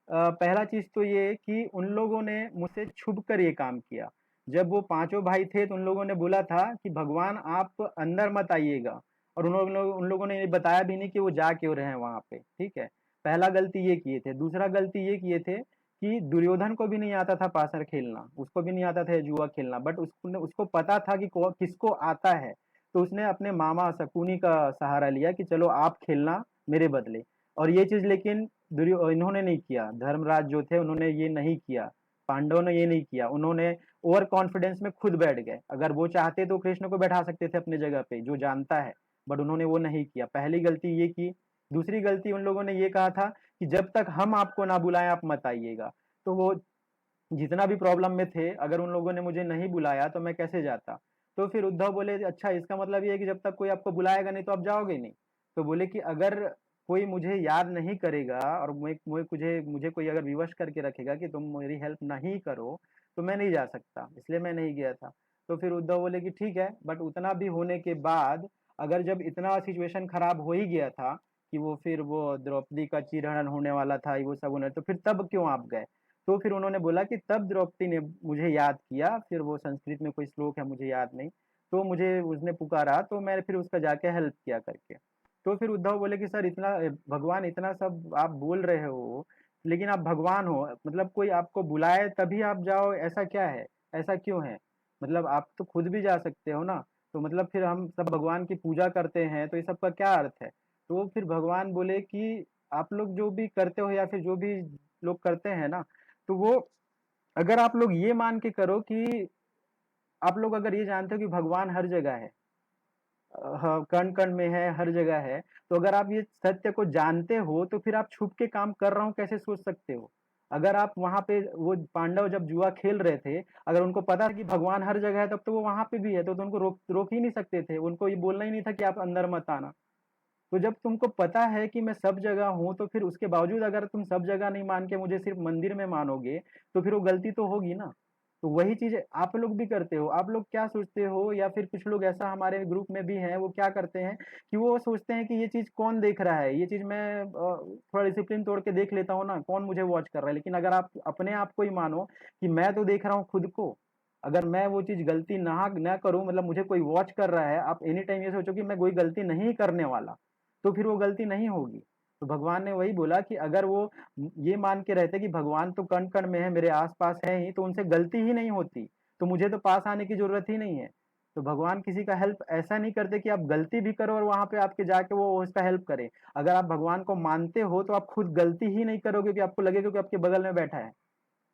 पहला चीज तो ये कि उन लोगों ने मुझसे छुप कर ये काम किया। जब वो पांचों भाई थे तो उन लोगों ने बोला था कि भगवान आप अंदर मत आइएगा, और उन लोगों ने ये बताया भी नहीं कि वो जा क्यों रहे हैं वहां पे। ठीक है, पहला गलती ये किए थे। दूसरा गलती ये किए थे कि दुर्योधन को भी नहीं आता था पासर खेलना, उसको भी नहीं आता था जुआ खेलना, बट उसको पता था कि किसको आता है। तो उसने अपने मामा शकुनी का सहारा लिया कि चलो आप खेलना मेरे बदले। और ये चीज लेकिन इन्होंने नहीं किया, धर्मराज जो थे उन्होंने ये नहीं किया, पांडवों ने ये नहीं किया। उन्होंने ओवर कॉन्फिडेंस में खुद बैठ गए। अगर वो चाहते तो कृष्ण को बैठा सकते थे अपने जगह पे जो जानता है, बट उन्होंने वो नहीं किया। पहली गलती ये की। दूसरी गलती उन लोगों ने ये कहा था कि जब तक हम आपको ना बुलाएं आप मत आइएगा। तो वो जितना भी प्रॉब्लम में थे, अगर उन लोगों ने मुझे नहीं बुलाया तो मैं कैसे जाता? तो फिर उद्धव बोले अच्छा इसका मतलब ये है कि जब तक कोई आपको बुलाएगा नहीं तो आप जाओगे नहीं। तो बोले कि अगर कोई मुझे याद नहीं करेगा और मुझे कोई अगर विवश करके रखेगा कि तुम मेरी हेल्प नहीं करो, तो मैं नहीं जा सकता, इसलिए मैं नहीं गया था। तो फिर उद्धव बोले कि ठीक है, बट उतना भी होने के बाद अगर जब इतना सिचुएशन खराब हो ही गया था कि वो फिर वो द्रौपदी का चीरहरण होने वाला था, वो सब होने, तो फिर तब क्यों आप गए? तो फिर उन्होंने बोला कि तब द्रौपदी ने मुझे याद किया, फिर वो संस्कृत में कोई श्लोक है मुझे याद नहीं, तो मुझे उसने पुकारा तो मैं फिर उसका जाके हेल्प किया करके। तो फिर उद्धव बोले कि सर इतना भगवान इतना सब आप बोल रहे हो, लेकिन आप भगवान हो, मतलब कोई आपको बुलाए तभी आप जाओ, ऐसा क्या है? ऐसा क्यों है? मतलब आप तो खुद भी जा सकते हो ना। तो मतलब फिर हम सब भगवान की पूजा करते हैं तो ये सब का क्या अर्थ है? तो फिर भगवान बोले कि आप लोग जो भी करते हो या फिर जो भी लोग करते हैं ना, तो वो अगर आप लोग ये मान के करो कि आप लोग अगर ये जानते हो कि भगवान हर जगह है, हाँ, कण कण में है, हर जगह है, तो अगर आप ये सत्य को जानते हो तो फिर आप छुप के काम कर रहा हूँ कैसे सोच सकते हो? अगर आप वहां पे वो पांडव जब जुआ खेल रहे थे, अगर उनको पता था कि भगवान हर जगह है तब तो वो वहां पे भी है, तो उनको रोक रोक ही नहीं सकते थे, उनको ये बोलना ही नहीं था कि आप अंदर मत आना। तो जब तुमको पता है कि मैं सब जगह हूँ तो फिर उसके बावजूद अगर तुम सब जगह नहीं मान के मुझे सिर्फ मंदिर में मानोगे, तो फिर वो गलती तो होगी ना। तो वही चीज आप लोग भी करते हो। आप लोग क्या सोचते हो, या फिर कुछ लोग ऐसा हमारे ग्रुप में भी हैं, वो क्या करते हैं कि वो सोचते हैं कि ये चीज कौन देख रहा है, ये चीज मैं थोड़ा डिसिप्लिन तोड़ के देख लेता हूँ ना, कौन मुझे वॉच कर रहा है। लेकिन अगर आप अपने आप को ही मानो कि मैं तो देख रहा हूँ खुद को, अगर मैं वो चीज गलती ना करूं, मतलब मुझे कोई वॉच कर रहा है, आप एनी टाइम ये सोचो कि मैं कोई गलती नहीं करने वाला, तो फिर वो गलती नहीं होगी। तो भगवान ने वही बोला कि अगर वो ये मान के रहते कि भगवान तो कण कण में है, मेरे आसपास है ही, तो उनसे गलती ही नहीं होती, तो मुझे तो पास आने की जरूरत ही नहीं है। तो भगवान किसी का हेल्प ऐसा नहीं करते कि आप गलती भी करो और वहां पे आपके जाके वो उसका हेल्प करे। अगर आप भगवान को मानते हो तो आप खुद गलती ही नहीं करोगे, क्योंकि आपको लगेगा कि आपके बगल में बैठा है।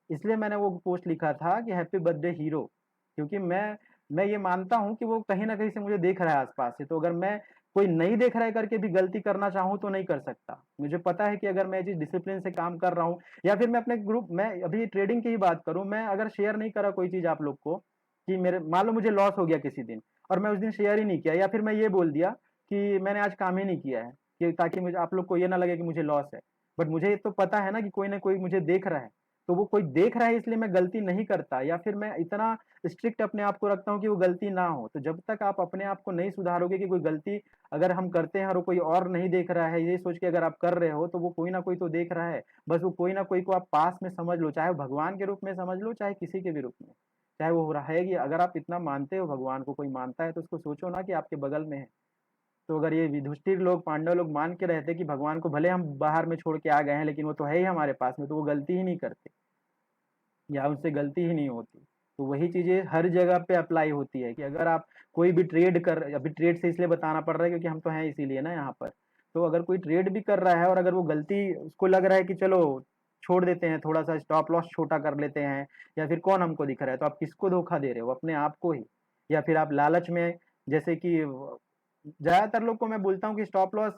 इसलिए मैंने वो पोस्ट लिखा था कि हैप्पी बर्थडे हीरो, क्योंकि मैं ये मानता हूँ कि वो कहीं ना कहीं से मुझे देख रहा है आसपास से। तो अगर मैं कोई नहीं देख रहा है करके भी गलती करना चाहूँ तो नहीं कर सकता। मुझे पता है कि अगर मैं जिस डिसिप्लिन से काम कर रहा हूँ, या फिर मैं अपने ग्रुप में अभी ट्रेडिंग की ही बात करूँ, मैं अगर शेयर नहीं करा कोई चीज आप लोग को, कि मेरे मान लो मुझे लॉस हो गया किसी दिन, और मैं उस दिन शेयर ही नहीं किया, या फिर मैं ये बोल दिया कि मैंने आज काम ही नहीं किया है, कि ताकि मुझे आप लोग को ये ना लगे कि मुझे लॉस है, बट मुझे तो पता है ना कि कोई ना कोई मुझे देख रहा है। तो वो कोई देख रहा है इसलिए मैं गलती नहीं करता, या फिर मैं इतना स्ट्रिक्ट अपने आप को रखता हूँ कि वो गलती ना हो। तो जब तक आप अपने आप को नहीं सुधारोगे कि कोई गलती अगर हम करते हैं और वो कोई और नहीं देख रहा है, ये सोच के अगर आप कर रहे हो, तो वो कोई ना कोई तो देख रहा है। बस वो कोई ना कोई को आप पास में समझ लो, चाहे वो भगवान के रूप में समझ लो, चाहे किसी के भी रूप में, चाहे वो हो रहा है कि अगर आप इतना मानते हो भगवान को, कोई मानता है, तो उसको सोचो ना कि आपके बगल में है। तो अगर ये युधिष्ठिर लोग, पांडव लोग मान के रहते कि भगवान को भले हम बाहर में छोड़ के आ गए हैं, लेकिन वो तो है ही हमारे पास में, तो वो गलती ही नहीं करते, या उनसे गलती ही नहीं होती। तो वही चीजें हर जगह पे अप्लाई होती है कि अगर आप कोई भी ट्रेड कर, अभी ट्रेड से इसलिए बताना पड़ रहा है क्योंकि हम तो हैं इसीलिए ना यहाँ पर। तो अगर कोई ट्रेड भी कर रहा है और अगर वो गलती उसको लग रहा है कि चलो छोड़ देते हैं, थोड़ा सा स्टॉप लॉस छोटा कर लेते हैं, या फिर कौन हमको दिख रहा है, तो आप किसको धोखा दे रहे हो? अपने आप को ही। या फिर आप लालच में, जैसे कि ज्यादातर लोग को मैं बोलता हूँ कि स्टॉप लॉस,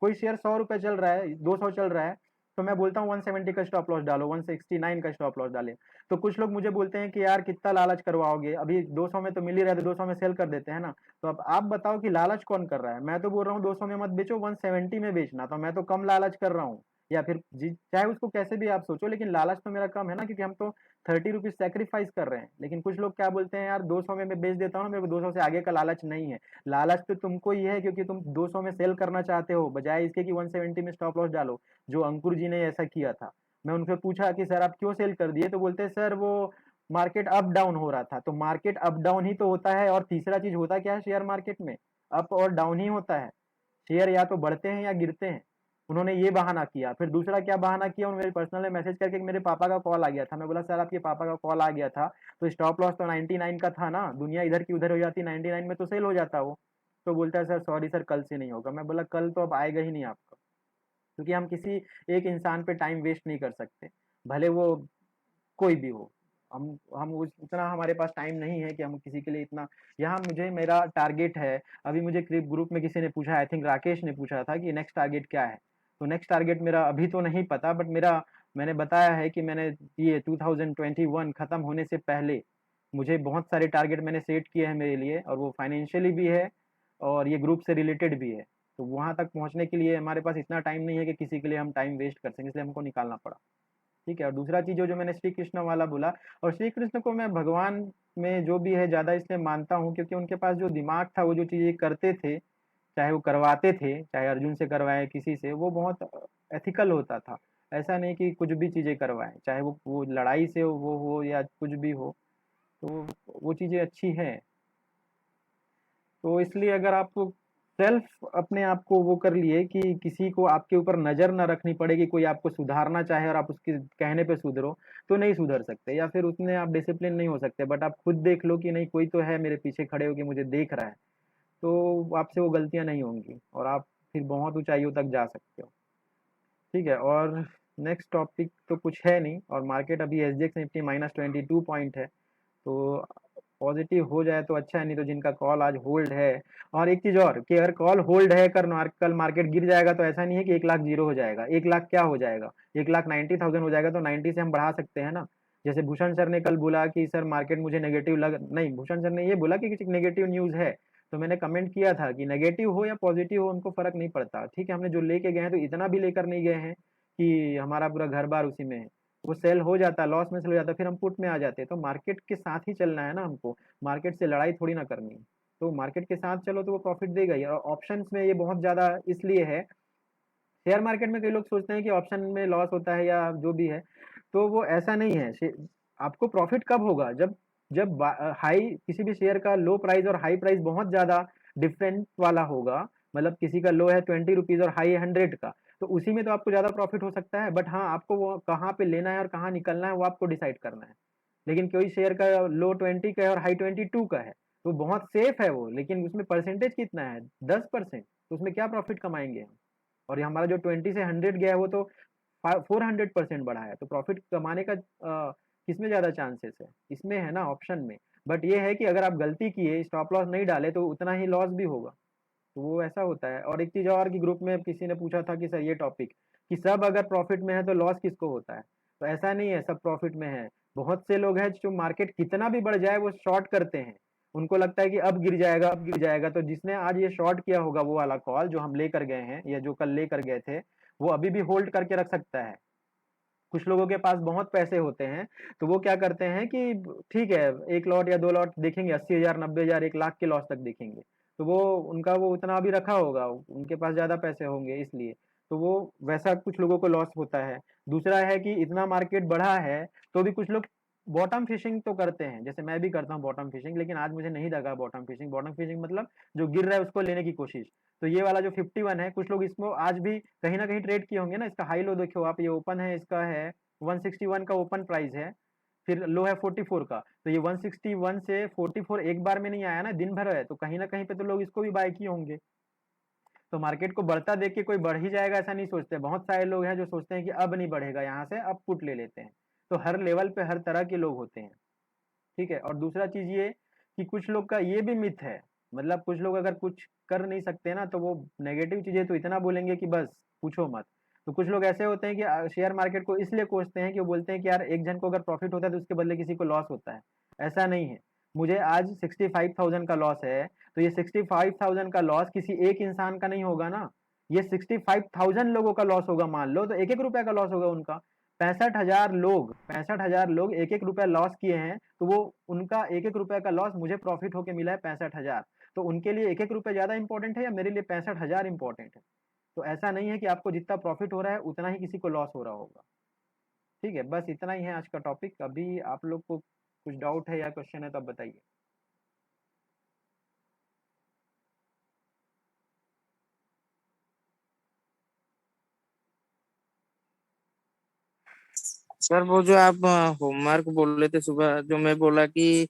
कोई शेयर 100 रुपए चल रहा है, 200 चल रहा है, तो मैं बोलता हूँ 170 का स्टॉप लॉस डालो, 169 का स्टॉप लॉस डाले। तो कुछ लोग मुझे बोलते हैं कि यार कितना लालच करवाओगे, अभी 200 में तो मिल ही रहा है, तो 200 में सेल कर देते हैं ना। तो अब आप बताओ कि लालच कौन कर रहा है? मैं तो बोल रहा हूँ 200 में मत बेचो, 170 में बेचना, तो मैं तो कम लालच कर रहा हूँ। या फिर जी चाहे उसको कैसे भी आप सोचो, लेकिन लालच तो मेरा कम है ना, क्योंकि हम तो 30 रुपीज सेक्रीफाइस कर रहे हैं। लेकिन कुछ लोग क्या बोलते हैं, यार 200 में मैं बेच देता हूँ ना, मेरे को 200 से आगे का लालच नहीं है। लालच तो तुमको ही है, क्योंकि तुम 200 में सेल करना चाहते हो, बजाय इसके कि 170 में स्टॉप लॉस डालो, जो अंकुर जी ने ऐसा किया था। मैं उनसे पूछा कि सर आप क्यों सेल कर दिए, तो बोलते हैं सर वो मार्केट अप डाउन हो रहा था। तो मार्केट अप डाउन ही तो होता है, और तीसरा चीज होता क्या है शेयर मार्केट में? अप और डाउन ही होता है। शेयर या तो बढ़ते हैं या गिरते हैं। उन्होंने ये बहाना किया, फिर दूसरा क्या बहाना किया, उन्होंने मेरे पर्सनल में मैसेज करके कि मेरे पापा का कॉल आ गया था। मैं बोला सर आपके पापा का कॉल आ गया था, तो स्टॉप लॉस तो 99 का था ना, दुनिया इधर की उधर हो जाती, 99 में तो सेल हो जाता वो। तो बोलता है सर सॉरी सर, कल से नहीं होगा। मैं बोला कल तो अब आएगा ही नहीं आपका, क्योंकि हम किसी एक इंसान पे टाइम वेस्ट नहीं कर सकते, भले वो कोई भी हो। हम उतना हमारे पास टाइम नहीं है कि हम किसी के लिए इतना, यहाँ मुझे मेरा टारगेट है। अभी मुझे क्रिप ग्रुप में किसी ने पूछा, आई थिंक राकेश ने पूछा था कि नेक्स्ट टारगेट क्या है। तो नेक्स्ट टारगेट मेरा अभी तो नहीं पता, बट मेरा, मैंने बताया है कि मैंने ये 2021 खत्म होने से पहले मुझे बहुत सारे टारगेट मैंने सेट किए हैं मेरे लिए, और वो फाइनेंशियली भी है और ये ग्रुप से रिलेटेड भी है। तो वहां तक पहुंचने के लिए हमारे पास इतना टाइम नहीं है कि किसी के लिए हम टाइम वेस्ट कर सकें, इसलिए हमको निकालना पड़ा। ठीक है। और दूसरा चीज जो मैंने श्री कृष्ण वाला बोला, और श्री कृष्ण को मैं भगवान में जो भी है ज्यादा इसलिए मानता हूँ क्योंकि उनके पास जो दिमाग था, वो जो चीजें करते थे, चाहे वो करवाते थे, चाहे अर्जुन से करवाए किसी से, वो बहुत एथिकल होता था। ऐसा नहीं कि कुछ भी चीजें करवाएं, चाहे वो लड़ाई से वो हो या कुछ भी हो, तो वो चीजें अच्छी हैं। तो इसलिए अगर आप सेल्फ अपने आप को वो कर लिए कि किसी को आपके ऊपर नजर ना रखनी पड़े कि कोई आपको सुधारना चाहे और आप उसके कहने पे सुधरो, तो नहीं सुधर सकते, या फिर उतने आप डिसिप्लिन नहीं हो सकते। बट आप खुद देख लो कि नहीं, कोई तो है मेरे पीछे खड़े होके मुझे देख रहा है, तो आपसे वो गलतियां नहीं होंगी और आप फिर बहुत ऊंचाइयों तक जा सकते हो। ठीक है। और नेक्स्ट टॉपिक तो कुछ है नहीं, और मार्केट अभी SGX निफ्टी -22 पॉइंट है, तो पॉजिटिव हो जाए तो अच्छा है, नहीं तो जिनका कॉल आज होल्ड है। और एक चीज और, कि अगर कॉल होल्ड है कल मार्केट गिर जाएगा तो ऐसा नहीं है कि 1 लाख जीरो हो जाएगा। 1 लाख क्या हो जाएगा, 1,90,000 हो जाएगा, तो 90 से हम बढ़ा सकते हैं ना। जैसे भूषण सर ने कल बोला कि सर मार्केट मुझे नेगेटिव लग, नहीं, भूषण सर ने ये बोला कि कुछ नेगेटिव न्यूज है, तो मैंने कमेंट किया था कि नेगेटिव हो या पॉजिटिव हो उनको फर्क नहीं पड़ता। ठीक है, हमने जो लेके गए हैं तो इतना भी लेकर नहीं गए हैं कि हमारा पूरा घर बार उसी में है। वो सेल हो जाता, लॉस में सेल हो जाता, फिर हम पुट में आ जाते। तो मार्केट के साथ ही चलना है ना हमको, मार्केट से लड़ाई थोड़ी ना करनी है। तो मार्केट के साथ चलो तो वो प्रॉफिट देगा ही। और ऑप्शंस में ये बहुत ज्यादा इसलिए है, शेयर मार्केट में कई लोग सोचते हैं कि ऑप्शन में लॉस होता है या जो भी है, तो वो ऐसा नहीं है। आपको प्रॉफिट कब होगा, जब जब हाई, किसी भी शेयर का लो प्राइस और हाई प्राइस बहुत ज्यादा डिफरेंट वाला होगा। मतलब किसी का लो है 20 रुपीज और हाई 100 का, तो उसी में तो आपको ज्यादा प्रॉफिट हो सकता है। बट हाँ, आपको वो कहाँ पे लेना है और कहाँ निकलना है वो आपको डिसाइड करना है। लेकिन कोई शेयर का लो 20 का है और हाई 22 का है, तो बहुत सेफ है वो, लेकिन उसमें परसेंटेज कितना है, 10%, तो उसमें क्या प्रॉफिट कमाएंगे हम। और ये हमारा जो 20 से 100 गया है वो तो 400% बढ़ा है, तो प्रॉफिट कमाने का किसमें ज्यादा चांसेस है, इसमें है ना, ऑप्शन में। बट ये है कि अगर आप गलती किए, स्टॉप लॉस नहीं डाले, तो उतना ही लॉस भी होगा। तो वो ऐसा होता है। और एक चीज और, कि ग्रुप में किसी ने पूछा था कि सर ये टॉपिक, कि सब अगर प्रॉफिट में है तो लॉस किसको होता है। तो ऐसा नहीं है, सब प्रॉफिट में है। बहुत से लोग हैं जो मार्केट कितना भी बढ़ जाए वो शॉर्ट करते हैं, उनको लगता है कि अब गिर जाएगा, अब गिर जाएगा। तो जिसने आज ये शॉर्ट किया होगा वो वाला कॉल जो हम लेकर गए हैं या जो कल लेकर गए थे, वो अभी भी होल्ड करके रख सकता है। कुछ लोगों के पास बहुत पैसे होते हैं, तो वो क्या करते हैं कि ठीक है, 1 लॉट या 2 लॉट देखेंगे, 80,000, 90,000, 1 लाख के लॉस तक देखेंगे। तो वो उनका वो उतना अभी रखा होगा, उनके पास ज्यादा पैसे होंगे इसलिए। तो वो वैसा कुछ लोगों को लॉस होता है। दूसरा है कि इतना मार्केट बढ़ा है तो भी कुछ लोग बॉटम फिशिंग तो करते हैं, जैसे मैं भी करता हूँ बॉटम फिशिंग, लेकिन आज मुझे नहीं लगा बॉटम फिशिंग। बॉटम फिशिंग मतलब जो गिर रहा है उसको लेने की कोशिश। तो ये वाला जो 51 है, कुछ लोग इसमें आज भी कहीं ना कहीं ट्रेड किए होंगे ना। इसका हाई लो देखो आप, ये ओपन है, इसका है 161 का ओपन प्राइस है, फिर लो है 44 का। तो ये 161 से 44 एक बार में नहीं आया ना, दिन भर है, तो कहीं ना कहीं पे तो लोग इसको भी बाय किए होंगे। तो मार्केट को बढ़ता देख के कोई बढ़ ही जाएगा ऐसा नहीं सोचते। बहुत सारे लोग हैं जो सोचते हैं कि अब नहीं बढ़ेगा यहाँ से, अब पुट ले लेते हैं। तो हर लेवल पे हर तरह के लोग होते हैं। ठीक है। और दूसरा चीज ये, कि कुछ लोग का ये भी मिथ है, मतलब कुछ लोग अगर कुछ कर नहीं सकते ना, तो वो नेगेटिव चीजें तो इतना बोलेंगे कि बस पूछो मत। तो कुछ लोग ऐसे होते हैं कि शेयर मार्केट को इसलिए कोसते हैं कि वो बोलते हैं कि यार एक जन को अगर प्रॉफिट होता है तो उसके बदले किसी को लॉस होता है। ऐसा नहीं है। मुझे आज 65,000 का लॉस है, तो ये 65,000 का लॉस किसी एक इंसान का नहीं होगा ना, ये 65,000 लोगों का लॉस होगा। मान लो तो 1-1 रुपए का लॉस होगा उनका। 65,000 लोग 1-1 रुपया लॉस किए हैं, तो वो उनका 1-1 रुपए का लॉस मुझे प्रॉफिट होके मिला है 65,000। तो उनके लिए 1-1 रुपया ज्यादा इंपॉर्टेंट है या मेरे लिए 65,000 इंपॉर्टेंट है। तो ऐसा नहीं है कि आपको जितना प्रॉफिट हो रहा है उतना ही किसी को लॉस हो रहा होगा। ठीक है, बस इतना ही है आज का टॉपिक। अभी आप लोग को कुछ डाउट है या क्वेश्चन है तो आप बताइए। सर वो जो आप होमवर्क बोल रहे थे सुबह, जो मैं बोला कि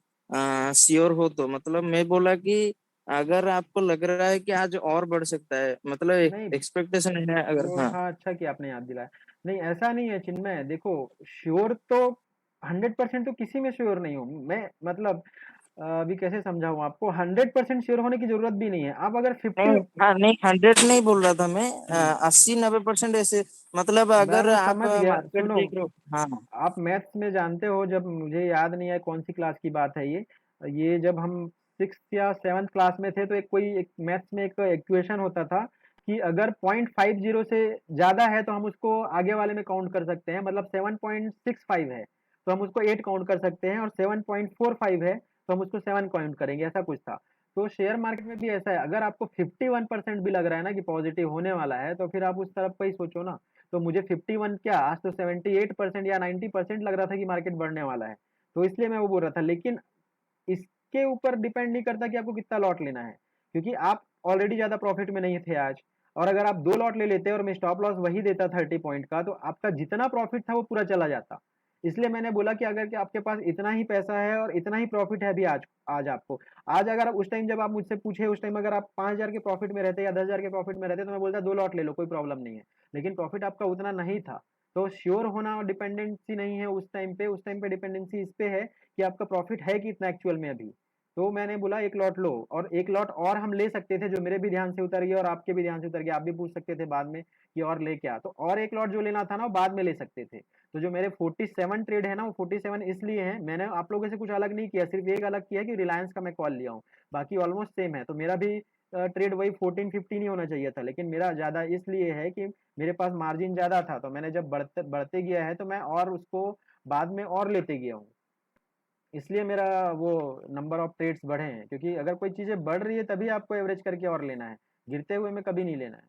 श्योर हो, तो मतलब मैं बोला कि अगर आपको लग रहा है कि आज और बढ़ सकता है, मतलब नहीं, एक्सपेक्टेशन है अगर, वो हाँ। हाँ, अच्छा कि आपने याद दिलाया। नहीं, ऐसा नहीं है चिन्मय, देखो, श्योर तो 100% तो किसी में श्योर नहीं हूँ मैं, मतलब अभी कैसे समझाऊं आपको, 100% श्योर होने की जरूरत भी नहीं है। आप अगर 50, नहीं, हाँ, नहीं, 100 नहीं बोल रहा था मैं, हम्म, 80-90% ऐसे, मतलब अगर मैं आप समझ गया, मार्केट सुनो, देख रहे हो। हाँ, आप मैथ्स में जानते हो, जब मुझे याद नहीं है कौन सी क्लास की बात है ये जब हम 6th या 7th क्लास में थे, तो एक मैथ्स में एक इक्वेशन होता था कि अगर 0.50 से ज़्यादा है तो हम उसको आगे वाले में काउंट कर सकते हैं, मतलब 7.65 है तो हम उसको 8 काउंट कर सकते हैं, और 7.45 है तो हम उसको 7 काउंट करेंगे, ऐसा कुछ था। तो शेयर मार्केट में भी ऐसा है, अगर आपको 51% भी लग रहा है ना कि पॉजिटिव होने वाला है, तो फिर आप उस तरफ का ही सोचो ना। तो मुझे 51 क्या, आज तो 78% या 90% लग रहा था कि मार्केट बढ़ने वाला है, तो इसलिए मैं वो बोल रहा था। लेकिन इसके ऊपर डिपेंड नहीं करता कि आपको कितना लॉट लेना है, क्योंकि आप ऑलरेडी ज़्यादा प्रॉफिट में नहीं थे आज। और अगर आप 2 लॉट ले लेते और मैं स्टॉप लॉस वही देता 30 पॉइंट का, तो आपका जितना प्रॉफिट था वो पूरा चला जाता। इसलिए मैंने बोला कि अगर कि आपके पास इतना ही पैसा है और इतना ही प्रॉफिट है अभी आज आज आपको, आज अगर आप उस टाइम जब आप मुझसे पूछे उस टाइम अगर आप 5,000 के प्रॉफिट में रहते या 10,000 के प्रॉफिट में रहते, तो मैं बोलता 2 लॉट ले लो, कोई प्रॉब्लम नहीं है। लेकिन प्रॉफिट आपका उतना नहीं था, तो श्योर होना और डिपेंडेंसी नहीं है उस टाइम पे डिपेंडेंसी इस पे है कि आपका प्रॉफिट है कितना एक्चुअल में अभी। तो मैंने बोला 1 लॉट लो, और 1 लॉट और हम ले सकते थे, जो मेरे भी ध्यान से उतर गया और आपके भी ध्यान से उतर गया। आप भी पूछ सकते थे बाद में कि और ले क्या, तो और 1 लॉट जो लेना था ना वो बाद में ले सकते थे। तो जो मेरे 47 ट्रेड है ना, वो 47 इसलिए हैं, मैंने आप लोगों से कुछ अलग नहीं किया, सिर्फ एक अलग किया कि रिलायंस का मैं कॉल लिया हूँ, बाकी ऑलमोस्ट सेम है। तो मेरा भी ट्रेड वही 14-15 ही होना चाहिए था, लेकिन मेरा ज़्यादा इसलिए है कि मेरे पास मार्जिन ज़्यादा था, तो मैंने जब बढ़ते बढ़ते गया है तो मैं और उसको बाद में और लेते गया हूँ, इसलिए मेरा वो नंबर ऑफ ट्रेड्स बढ़े हैं। क्योंकि अगर कोई चीज़ें बढ़ रही है तभी आपको एवरेज करके और लेना है, गिरते हुए में कभी नहीं लेना है।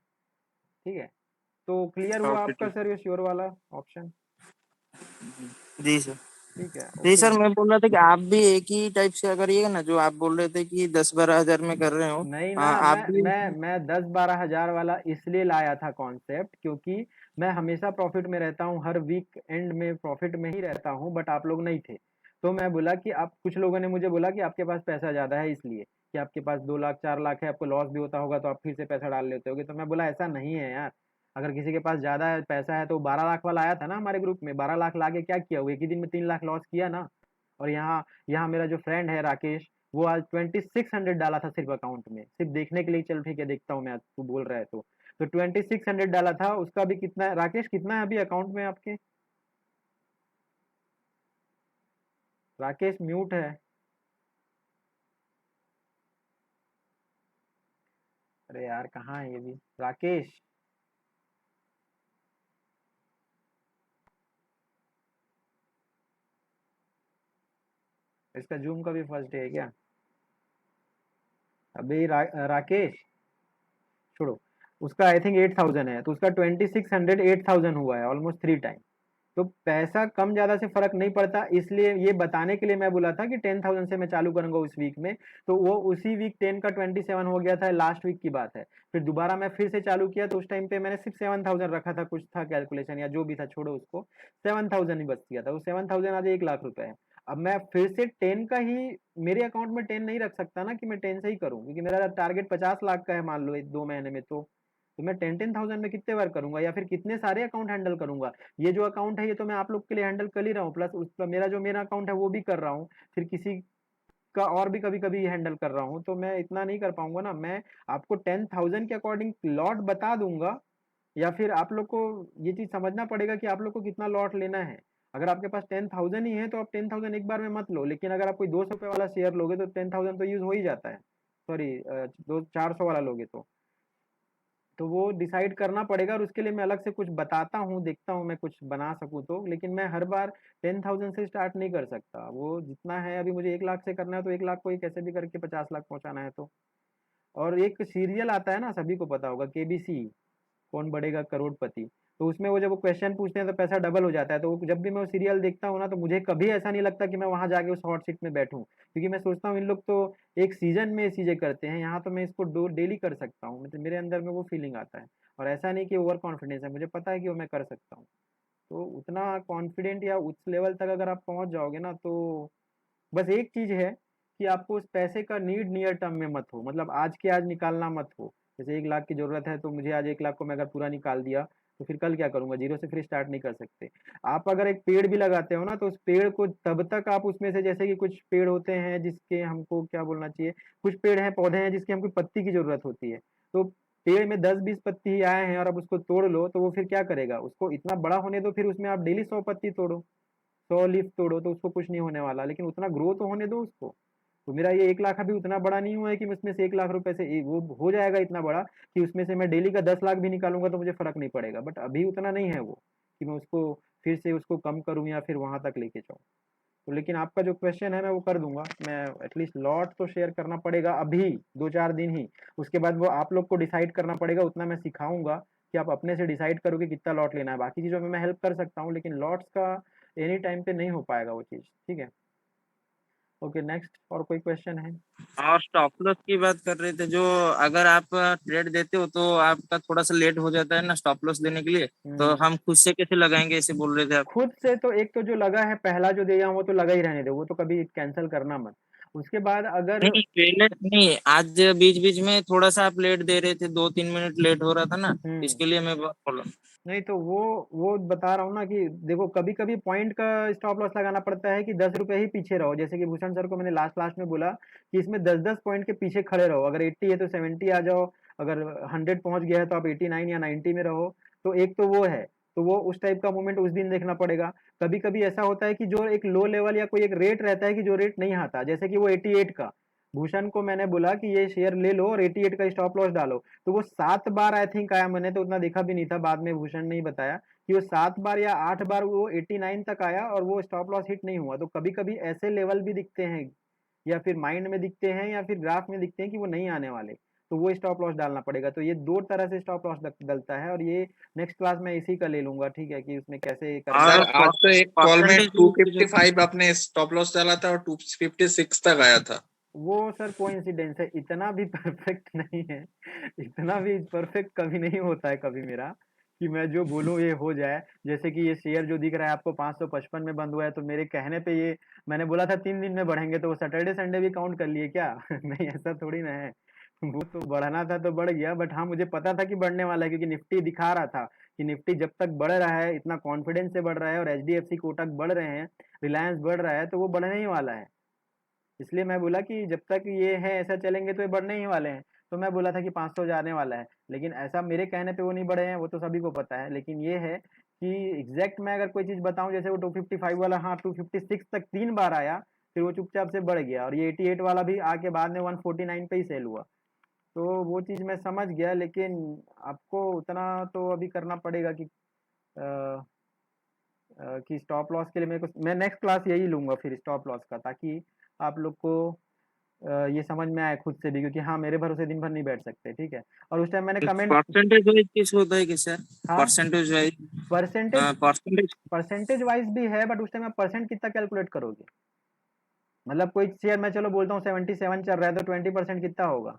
ठीक है, तो क्लियर हुआ ओके आपका ठीक। सर ये श्योर वाला ऑप्शन? जी सर। ठीक है, जी ओके। सर, मैं बोल रहा था कि आप भी एक ही टाइप से करिएगा ना, जो आप बोल रहे थे कि 10-12 हजार में कर रहे हो। नहीं ना, हाँ, आप मैं भी। मैं मैं 10-12 हज़ार वाला इसलिए लाया था कॉन्सेप्ट, क्योंकि मैं हमेशा प्रॉफिट में रहता हूँ, हर वीक एंड में प्रॉफिट में ही रहता हूँ, बट आप लोग नहीं थे। तो मैं बोला कि आप, कुछ लोगों ने मुझे बोला कि आपके पास पैसा ज़्यादा है, इसलिए कि आपके पास 2 लाख 4 लाख है, आपको लॉस भी होता होगा तो आप फिर से पैसा डाल लेते होगे। तो मैं बोला ऐसा नहीं है यार, अगर किसी के पास ज़्यादा है पैसा है तो 12 लाख वाला आया था ना हमारे ग्रुप में, 12 लाख ला के क्या किया, वो एक ही दिन में 3 लाख लॉस किया ना। और यहाँ यहाँ मेरा जो फ्रेंड है राकेश, वो आज 2600 डाला था सिर्फ अकाउंट में, सिर्फ देखने के लिए, चल ठीक है देखता हूँ मैं, आज तू बोल रहा है तो 2600 डाला था, उसका भी कितना है राकेश, कितना है अभी अकाउंट में आपके? राकेश म्यूट है। अरे यार कहाँ है ये भी, राकेश। इसका जूम का भी फर्स्ट डे है क्या? अभी राकेश छोड़ो, उसका आई थिंक 8000 है, तो उसका 2600 8000 हुआ है, ऑलमोस्ट 3 टाइम। तो पैसा कम ज्यादा से फर्क नहीं पड़ता, इसलिए ये बताने के लिए मैं बोला था कि 10,000 से मैं चालू करूंगा उस वीक में। तो वो उसी वीक 10 का 27 हो गया था, लास्ट वीक की बात है। फिर दोबारा मैं फिर से चालू किया, तो उस टाइम पे मैंने सिर्फ 7,000 रखा था, कुछ था कैलकुलेशन या जो भी था, छोड़ो उसको। 7,000 ही बच गया था, वो 7,000 आज 1 लाख रुपए है। अब मैं फिर से 10 का ही, मेरे अकाउंट में 10 नहीं रख सकता ना कि मैं 10 से ही करूं, क्योंकि मेरा टारगेट 50 लाख का है मान लो 2 महीने में। तो मैं 10,000 में कितने बार करूंगा, या फिर कितने सारे अकाउंट हैंडल करूंगा? ये जो अकाउंट है ये तो मैं आप लोग के लिए हैंडल कर ही रहा हूँ, प्लस उस पर मेरा जो मेरा अकाउंट है वो भी कर रहा हूँ, फिर किसी का और भी कभी कभी हैंडल कर रहा हूँ, तो मैं इतना नहीं कर पाऊंगा ना। मैं आपको 10,000 के अकॉर्डिंग लॉट बता दूंगा, या फिर आप लोग को ये चीज समझना पड़ेगा कि आप लोग को कितना लॉट लेना है। अगर आपके पास 10,000 ही है तो आप 10,000 एक बार में मत लो, लेकिन अगर आप कोई 200 रुपये वाला शेयर लोगे तो 10,000 तो यूज हो ही जाता है। सॉरी, 400 वाला लोगे तो वो डिसाइड करना पड़ेगा, और उसके लिए मैं अलग से कुछ बताता हूँ, देखता हूँ मैं कुछ बना सकूँ तो। लेकिन मैं हर बार 10,000 से स्टार्ट नहीं कर सकता, वो जितना है अभी मुझे 1 लाख से करना है, तो 1 लाख को ही कैसे भी करके 50 लाख पहुंचाना है तो। और एक सीरियल आता है ना, सभी को पता होगा, केबीसी, कौन बढ़ेगा करोड़पति। तो उसमें वो जब वो क्वेश्चन पूछते हैं तो पैसा डबल हो जाता है, तो जब भी मैं वो सीरियल देखता हूँ ना, तो मुझे कभी ऐसा नहीं लगता कि मैं वहां जाके उस हॉट सीट में बैठूं, क्योंकि मैं सोचता हूँ इन लोग तो एक सीजन में ये चीजें करते हैं, यहाँ तो मैं इसको डेली कर सकता हूँ, मतलब मेरे अंदर में वो फीलिंग आता है। और ऐसा नहीं कि ओवर कॉन्फिडेंस है, मुझे पता है कि वो मैं कर सकता हूँ। तो उतना कॉन्फिडेंट या उस लेवल तक अगर आप पहुंच जाओगे ना, तो बस एक चीज है कि आपको उस पैसे का नीड नियर टर्म में मत हो, मतलब आज के आज निकालना मत हो। जैसे 1 लाख की जरूरत है, तो मुझे आज 1 लाख को मैं अगर पूरा निकाल दिया, तो फिर कल क्या करूंगा, जीरो से फिर स्टार्ट नहीं कर सकते। आप अगर एक पेड़ भी लगाते हो ना, तो उस पेड़ को तब तक आप उसमें से, जैसे कि कुछ पेड़ होते हैं जिसके हमको क्या बोलना चाहिए, कुछ पेड़ हैं, पौधे हैं जिसकी हमको पत्ती की जरूरत होती है। तो पेड़ में 10-20 पत्ती ही आए हैं और अब उसको तोड़ लो, तो वो फिर क्या करेगा, उसको इतना बड़ा होने दो, फिर उसमें आप डेली 100 पत्ती तोड़ो, 100 लीफ तोड़ो, तो उसको कुछ नहीं होने वाला, लेकिन उतना ग्रो तो होने दो उसको। तो मेरा ये 1 लाख अभी उतना बड़ा नहीं हुआ है कि उसमें से 1 लाख रुपए से वो हो जाएगा इतना बड़ा कि उसमें से मैं डेली का 10 लाख भी निकालूंगा तो मुझे फर्क नहीं पड़ेगा, बट अभी उतना नहीं है वो कि मैं उसको फिर से उसको कम करूं या फिर वहां तक लेके जाऊं। तो लेकिन आपका जो क्वेश्चन है मैं वो कर दूंगा, मैं एटलीस्ट लॉट तो शेयर करना पड़ेगा अभी 2-4 दिन ही, उसके बाद वो आप लोग को डिसाइड करना पड़ेगा, उतना मैं सिखाऊंगा कि आप अपने से डिसाइड करोगे कितना लॉट लेना है। बाकी चीज़ों में मैं हेल्प कर सकता हूँ लेकिन लॉट्स का एनी टाइम पे नहीं हो पाएगा वो चीज़, ठीक है। ओके नेक्स्ट, और कोई क्वेश्चन है? और स्टॉप लॉस की बात कर रहे थे, जो अगर आप ट्रेड देते हो तो आपका थोड़ा सा लेट हो जाता है ना स्टॉप लॉस देने के लिए, तो हम्म। हम खुद से कैसे लगाएंगे ऐसे बोल रहे थे आप। खुद से तो एक तो जो लगा है पहला जो दिया वो तो लगा ही रहने दो, वो तो कभी कैंसिल करना मत। उसके बाद अगर नहीं पहले नहीं, आज बीच बीच में थोड़ा सा आप लेट दे रहे थे, 2-3 मिनट लेट हो रहा था ना, हम्म इसके लिए मैं बोला। नहीं तो वो बता रहा हूँ ना कि देखो कभी कभी पॉइंट का स्टॉप लॉस लगाना पड़ता है कि 10 रुपए ही पीछे रहो, जैसे कि भूषण सर को मैंने लास्ट लास्ट में बोला कि इसमें 10-10 पॉइंट के पीछे खड़े रहो, अगर 80 है तो 70 आ जाओ, अगर 100 पहुंच गया है तो आप 89 या 90 में रहो। तो एक तो वो है, तो वो उस टाइप का मूवमेंट उस दिन देखना पड़ेगा। कभी कभी ऐसा होता है कि जो एक लो लेवल या कोई एक रेट रहता है कि जो रेट नहीं आता, जैसे कि वो 88 का, भूषण को मैंने बोला कि ये शेयर ले लो और 88 का स्टॉप लॉस डालो, तो वो 7 बार आई थिंक आया, मैंने तो उतना देखा भी नहीं था, बाद में भूषण ने ही बताया कि वो 7 बार या 8 बार वो 89 तक आया और वो स्टॉप लॉस हिट नहीं हुआ। तो कभी कभी ऐसे लेवल भी दिखते हैं या फिर माइंड में दिखते हैं या फिर ग्राफ में दिखते हैं कि वो नहीं आने वाले, तो वो स्टॉप लॉस डालना पड़ेगा। तो ये दो तरह से स्टॉप लॉस डलता है और ये नेक्स्ट क्लास में इसी का ले लूंगा, ठीक है, कि उसमें कैसे करना और है। सर आज तो एक कॉल में परसेंटेज 255 आपने स्टॉप लॉस डाला था और 256 तक आया था। वो सर कोइंसिडेंस है, इतना भी परफेक्ट नहीं है, इतना भी परफेक्ट कभी नहीं होता है कभी मेरा कि मैं जो बोलूं ये हो जाए। जैसे कि ये शेयर जो दिख रहा है आपको 555 में बंद हुआ है, तो मेरे कहने पे ये मैंने बोला था 3 दिन में बढ़ेंगे, तो वो सैटरडे संडे भी काउंट कर लिए क्या? नहीं ऐसा थोड़ी ना है, वो तो बढ़ना था तो बढ़ गया, बट हाँ मुझे पता था कि बढ़ने वाला है क्योंकि निफ्टी दिखा रहा था कि निफ्टी जब तक बढ़ रहा है, इतना कॉन्फिडेंस से बढ़ रहा है और एचडीएफसी कोटक बढ़ रहे हैं, रिलायंस बढ़ रहा है, तो वो बढ़ने ही वाला है। इसलिए मैं बोला कि जब तक ये है ऐसा चलेंगे तो ये बढ़ने ही वाले हैं। तो मैं बोला था कि 500 जाने वाला है, लेकिन ऐसा मेरे कहने पे वो नहीं बढ़े हैं, वो तो सभी को पता है। लेकिन ये है कि एग्जैक्ट मैं अगर कोई चीज़ बताऊं, जैसे वो 255 वाला, हाँ 256 तक 3 बार आया, फिर वो चुपचाप से बढ़ गया, और ये 88 वाला भी आके बाद में 149 पे ही सेल हुआ। तो वो चीज़ मैं समझ गया, लेकिन आपको उतना तो अभी करना पड़ेगा कि स्टॉप लॉस के लिए मेरे को, मैं नेक्स्ट क्लास यही लूंगा फिर स्टॉप लॉस का, ताकि आप लोग को ये समझ में आए खुद से भी, क्योंकि हाँ मेरे भरोसे दिन भर नहीं बैठ सकते, ठीक है। और उस टाइम मैंने कमेंट, परसेंटेज वाइज किस होता है कि सर, हाँ percentage wise, percentage, percentage. Percentage wise भी है, बट उस टाइम आप परसेंट कितना कैलकुलेट करोगे? मतलब कोई शेयर मैं चलो बोलता हूँ 77 चल रहा है, तो 20% कितना होगा?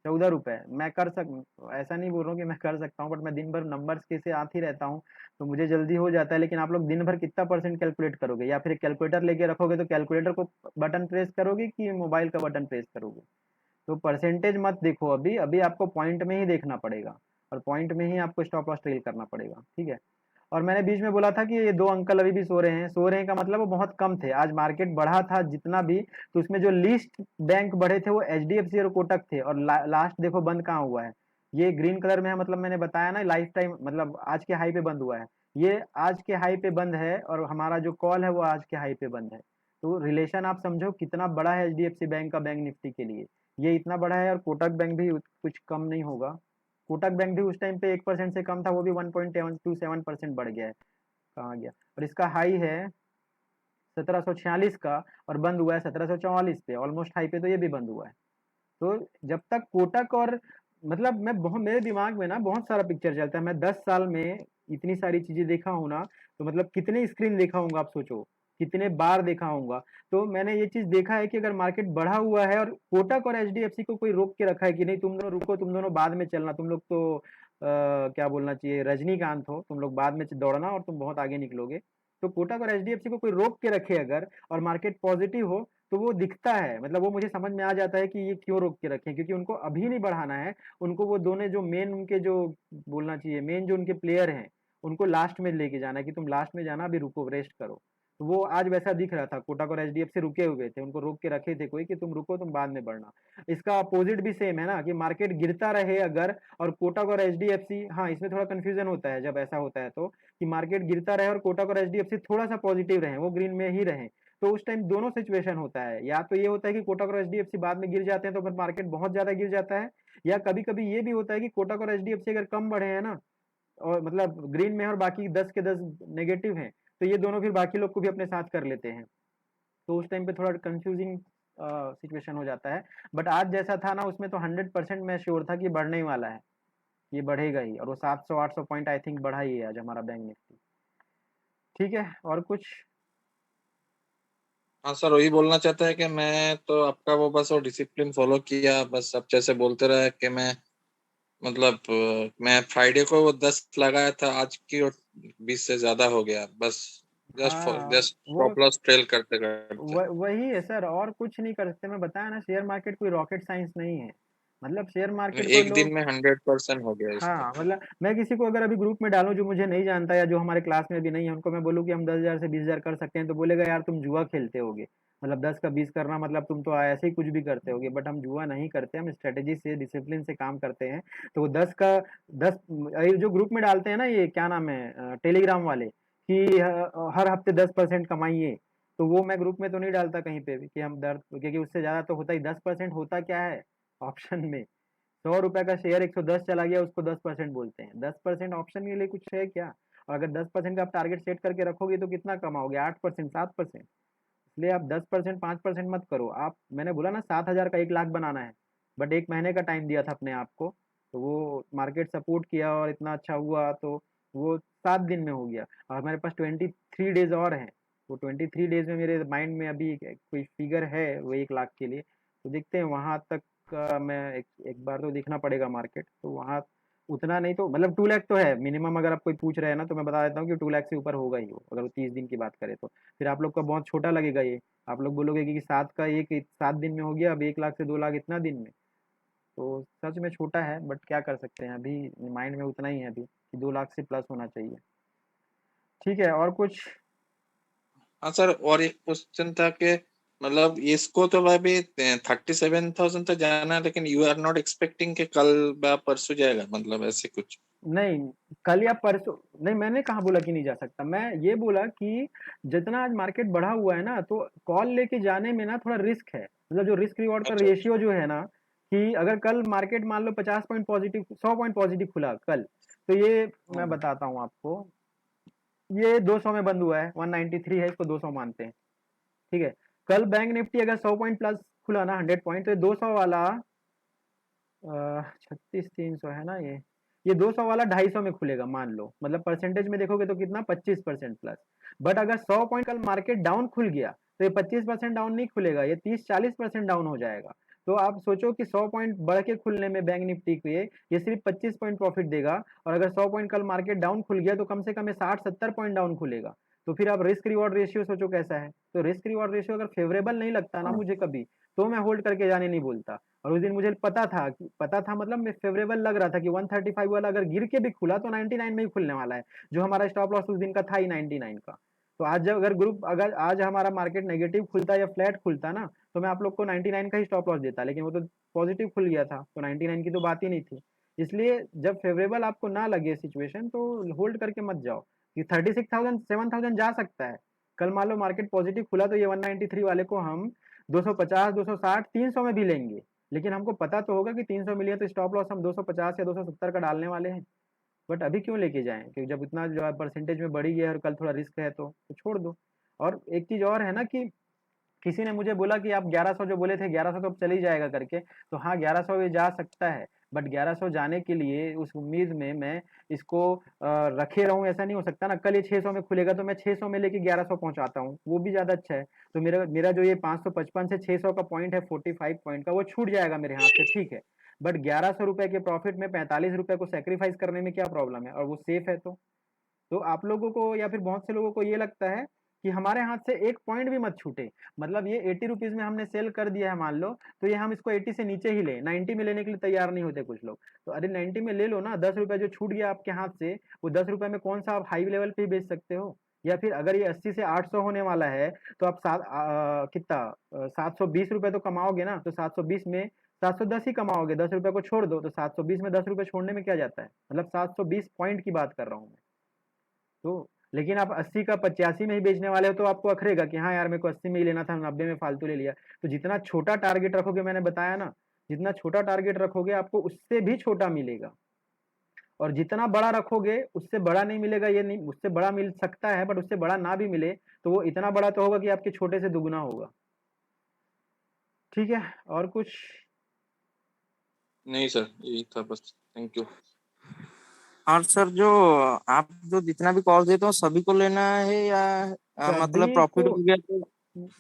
14 रुपए। मैं कर सक ऐसा नहीं बोल रहा हूँ कि मैं कर सकता हूँ, बट मैं दिन भर नंबर्स के से आती रहता हूँ, तो मुझे जल्दी हो जाता है। लेकिन आप लोग दिन भर कितना परसेंट कैलकुलेट करोगे, या फिर कैलकुलेटर लेके रखोगे तो कैलकुलेटर को बटन प्रेस करोगे कि मोबाइल का बटन प्रेस करोगे? तो परसेंटेज मत देखो अभी, अभी आपको पॉइंट में ही देखना पड़ेगा, और पॉइंट में ही आपको स्टॉप लॉस ट्रेल करना पड़ेगा, ठीक है। और मैंने बीच में बोला था कि ये दो अंकल अभी भी सो रहे हैं, सो रहे हैं का मतलब वो बहुत कम थे, आज मार्केट बढ़ा था जितना भी, तो उसमें जो लीस्ट बैंक बढ़े थे वो एचडीएफसी और कोटक थे, और लास्ट देखो बंद कहाँ हुआ है, ये ग्रीन कलर में है, मतलब मैंने बताया ना लाइफ टाइम, मतलब आज के हाई पे बंद हुआ है, ये आज के हाई पे बंद है, और हमारा जो कॉल है वो आज के हाई पे बंद है। तो रिलेशन आप समझो कितना बड़ा है एचडीएफसी बैंक का बैंक निफ्टी के लिए, ये इतना बड़ा है, और कोटक बैंक भी कुछ कम नहीं होगा। कोटक बैंक भी उस टाइम पे 1% से कम था, वो भी 1.27% बढ़ गया है, कहाँ गया। और इसका हाई है 1746 का, और बंद हुआ है 1744 पे, ऑलमोस्ट हाई पे, तो ये भी बंद हुआ है। तो जब तक कोटक और, मतलब मैं बहुत, मेरे दिमाग में ना बहुत सारा पिक्चर चलता है, मैं 10 साल में इतनी सारी चीजें देखा हूँ ना, तो मतलब कितने स्क्रीन देखा होगा आप सोचो, कितने बार देखा होगा। तो मैंने ये चीज देखा है कि अगर मार्केट बढ़ा हुआ है और कोटक और एचडीएफसी को कोई रोक के रखा है कि नहीं तुम दोनों रुको, तुम दोनों बाद में चलना, तुम लोग तो क्या बोलना चाहिए, रजनीकांत हो, तुम लोग बाद में दौड़ना और तुम बहुत आगे निकलोगे। तो कोटक और एचडीएफसी को कोई रोक के रखे अगर, और मार्केट पॉजिटिव हो, तो वो दिखता है, मतलब वो मुझे समझ में आ जाता है कि ये क्यों रोक के रखे हैं, क्योंकि उनको अभी नहीं बढ़ाना है, उनको वो दोनों जो मेन उनके जो बोलना चाहिए मेन जो उनके प्लेयर हैं, उनको लास्ट में लेके जाना है कि तुम लास्ट में जाना, अभी रुको रेस्ट करो। तो वो आज वैसा दिख रहा था, कोटक और एचडीएफसी रुके हुए थे, उनको रोक के रखे थे कोई कि तुम रुको, तुम बाद में बढ़ना। इसका अपोजिट भी सेम है ना, कि मार्केट गिरता रहे अगर, और कोटक और एचडीएफसी, हाँ इसमें थोड़ा कंफ्यूजन होता है जब ऐसा होता है, तो कि मार्केट गिरता रहे और कोटक और एचडीएफसी थोड़ा सा पॉजिटिव रहे, वो ग्रीन में ही रहे, तो उस टाइम दोनों सिचुएशन होता है, या तो ये होता है कि कोटक और एचडीएफसी बाद में गिर जाते हैं तो फिर मार्केट बहुत ज्यादा गिर जाता है, या कभी कभी ये भी होता है कि कोटक और एचडीएफसी अगर कम बढ़े हैं ना, और मतलब ग्रीन में है और बाकी 10 के 10 नेगेटिव हैं, तो ये दोनों फिर बाकी लोग को भी अपने साथ कर लेते हैं। तो उस टाइम पे थोड़ा कंफ्यूजिंग सिचुएशन हो जाता है। बट आज जैसा था ना, उसमें तो 100% मैं श्योर था कि बढ़ने ही वाला है, ये बढ़ेगा ही, और वो 700-800 पॉइंट आई थिंक बढ़ा ही है आज हमारा बैंक निफ्टी। ठीक है, और कुछ? हाँ सर, वही बोलना चाहता है कि मैं तो आपका वो बस वो डिसिप्लिन फॉलो किया, बस अब जैसे बोलते रहे कि मैं मतलब मैं फ्राइडे को वो 10 लगाया था, आज की वो 20 से ज्यादा हो गया, बस जस्ट हाँ, जस्ट वो स्टॉप लॉस ट्रेल करते करते। वही है सर, और कुछ नहीं कर सकते। मैं बताया ना, शेयर मार्केट कोई रॉकेट साइंस नहीं है। मतलब शेयर मार्केट को एक दिन लोग, में 100% हो गया इसका। हाँ मतलब मैं किसी को अगर अभी ग्रुप में डालूं जो मुझे नहीं जानता या जो हमारे क्लास में भी नहीं है, उनको मैं बोलूं कि हम 10,000 से 20,000 कर सकते हैं, तो बोलेगा यार तुम जुआ खेलते होगे, मतलब 10 का 20 करना मतलब तुम तो ऐसे ही कुछ भी करते होगे। बट हम जुआ नहीं करते, हम स्ट्रेटेजी से डिसिप्लिन से काम करते हैं। तो वो 10 का 10, ये जो ग्रुप में डालते हैं ना, ये क्या नाम है, टेलीग्राम वाले, कि हर हफ्ते 10% कमाइए, तो वो मैं ग्रुप में तो नहीं डालता कहीं पे भी कि हम दर, क्योंकि उससे ज्यादा तो होता ही 10% होता क्या है ऑप्शन में। 100 रुपए का शेयर 110 चला गया, उसको 10% बोलते हैं। 10% ऑप्शन के लिए कुछ है क्या? और अगर 10% का आप टारगेट सेट करके रखोगे तो कितना कमाओगे? 8%, 7%। इसलिए आप 10%, 5% मत करो आप। मैंने बोला ना 7,000 का 1 लाख बनाना है, बट 1 महीने का टाइम दिया था अपने आप को, तो वो मार्केट सपोर्ट किया और इतना अच्छा हुआ, तो वो 7 दिन में हो गया। और हमारे पास 23 डेज और हैं। वो 23 डेज में मेरे माइंड में अभी कोई फिगर है वो 1 लाख के लिए, तो देखते हैं वहां तक का। मैं एक बार तो देखना पड़ेगा मार्केट, तो वहां उतना नहीं तो मतलब 2 लाख तो है मिनिमम। अगर आप कोई पूछ रहे हैं ना, तो मैं बता देता हूँ कि 2 लाख से ऊपर होगा ही वो, अगर वो 30 दिन की बात करें तो। फिर आप लोग का बहुत छोटा लगेगा ये, आप लोग बोलोगे कि 7 दिन में हो गया, अब 1 लाख से 2 लाख इतना दिन में, तो सच में छोटा है। बट क्या कर सकते हैं, अभी माइंड में उतना ही है अभी कि 2 लाख से प्लस होना चाहिए। ठीक है, और कुछ? हाँ सर, और एक क्वेश्चन था कि मतलब इसको तो अभी 37,000 तक जाना है, लेकिन यू आर नॉट एक्सपेक्टिंग कि कल या परसों जाएगा, मतलब ऐसे कुछ? नहीं, कल या परसों नहीं, मैंने कहाँ बोला कि नहीं जा सकता। मैं ये बोला कि जितना आज मार्केट बढ़ा हुआ है ना, तो कॉल लेके जाने में ना थोड़ा रिस्क है। मतलब जो रिस्क रिवॉर्ड का अच्छा अच्छा। रेशियो जो है ना, कि अगर कल मार्केट मान लो 50 पॉइंट पॉजिटिव, 100 पॉइंट पॉजिटिव खुला कल, तो ये मैं हम्म, बताता हूँ आपको, ये 200 में बंद हुआ है, 193 है, इसको 200 मानते हैं। ठीक है, कल बैंक निफ्टी अगर 100 पॉइंट प्लस खुला ना, 100 पॉइंट, तो ये 200 वाला 36,300 है ना, ये 200 वाला 250 में खुलेगा मान लो। मतलब परसेंटेज में देखोगे तो कितना, 25% प्लस। बट अगर 100 पॉइंट कल मार्केट डाउन खुल गया, तो ये 25% डाउन नहीं खुलेगा, ये 30-40% डाउन हो जाएगा। तो आप सोचो कि 100 पॉइंट बढ़ के खुलने में बैंक निफ्टी के ये सिर्फ 25 पॉइंट प्रॉफिट देगा, और अगर 100 पॉइंट कल मार्केट डाउन खुल गया तो कम से कम 60-70 पॉइंट डाउन खुलेगा। तो फिर आप रिस्क रिवॉर्ड रेशियो सोचो कैसा है। तो रिस्क रिवॉर्ड रेशियो अगर फेवरेबल नहीं लगता ना हाँ मुझे कभी, तो मैं होल्ड करके जाने नहीं बोलता। और उस दिन मुझे पता था मतलब मैं फेवरेबल लग रहा था कि 135 वाला अगर गिर के भी खुला तो 99 में ही खुलने वाला है, जो हमारा स्टॉप लॉस उस दिन का था ही 99 का। तो आज जब अगर आज हमारा मार्केट नेगेटिव खुलता या फ्लैट खुलता ना, तो मैं आप लोग को 99 का ही स्टॉप लॉस देता, लेकिन वो तो पॉजिटिव खुल गया था, तो 99 की तो बात ही नहीं थी। इसलिए जब फेवरेबल आपको ना लगे सिचुएशन, तो होल्ड करके मत जाओ कि 36,000 7,000 जा सकता है। कल मान लो मार्केट पॉजिटिव खुला, तो ये 193 वाले को हम 250, 260, 300 में भी लेंगे, लेकिन हमको पता तो होगा कि 300 मिलियन, तो स्टॉप लॉस हम 250 या 270 का डालने वाले हैं। बट अभी क्यों लेके जाएं, क्योंकि जब इतना जो है परसेंटेज में बढ़ी गया है और कल थोड़ा रिस्क है, तो छोड़ दो। और एक चीज और है ना, कि किसी ने मुझे बोला कि आप 1100 जो बोले थे, 1100 तो अब चल ही जाएगा करके। तो हाँ, 1100 ये जा सकता है, बट 1100 जाने के लिए उस उम्मीद में मैं इसको रखे रहूं, ऐसा नहीं हो सकता ना। कल ये 600 में खुलेगा तो मैं 600 में लेके 1100 पहुंचाता हूँ, वो भी ज्यादा अच्छा है। तो मेरा मेरा जो ये 555 से 600 का पॉइंट है, 45 पॉइंट का, वो छूट जाएगा मेरे हाथ से, ठीक है। बट 1100 रुपए के प्रॉफिट में 45 रुपए को सेक्रीफाइस करने में क्या प्रॉब्लम है, और वो सेफ है। तो आप लोगों को या फिर बहुत से लोगों को ये लगता है कि हमारे हाथ से एक पॉइंट भी मत छूटे। मतलब ये 80 रुपीज में हमने सेल कर दिया है मान लो, तो ये हम इसको 80 से नीचे ही ले, 90 में लेने के लिए तैयार नहीं होते कुछ लोग। तो अरे 90 में ले लो ना, 10 रुपए जो छूट गया आपके हाथ से, वो 10 रुपए में कौन सा आप हाई लेवल पे ही बेच सकते हो। या फिर अगर ये 80 से 800 होने वाला है, तो आप कितना 720 रुपए तो कमाओगे ना, तो 720 में 710 ही कमाओगे, 10 रुपए को छोड़ दो, तो 720 में 10 रुपए छोड़ने में क्या जाता है। मतलब 720 पॉइंट की बात कर रहा हूँ मैं। तो लेकिन आप 80 का 85 में ही बेचने वाले हो तो आपको अखरेगा कि हाँ यार मेरे को 80 में ही लेना था, 90 में फालतू ले लिया। तो जितना छोटा टारगेट रखोगे, मैंने बताया ना, जितना छोटा टारगेट रखोगे आपको उससे भी छोटा मिलेगा, और जितना बड़ा रखोगे उससे बड़ा नहीं मिलेगा। ये नहीं, उससे बड़ा मिल सकता है बट उससे बड़ा ना भी मिले तो वो इतना बड़ा तो होगा कि आपके छोटे से दुगना होगा। ठीक है, और कुछ? नहीं सर, यही था बस, थैंक यू। और सर जो आप जो जितना भी कॉल देते हो सभी को लेना है या मतलब सभी प्रॉफिट को हो गया तो?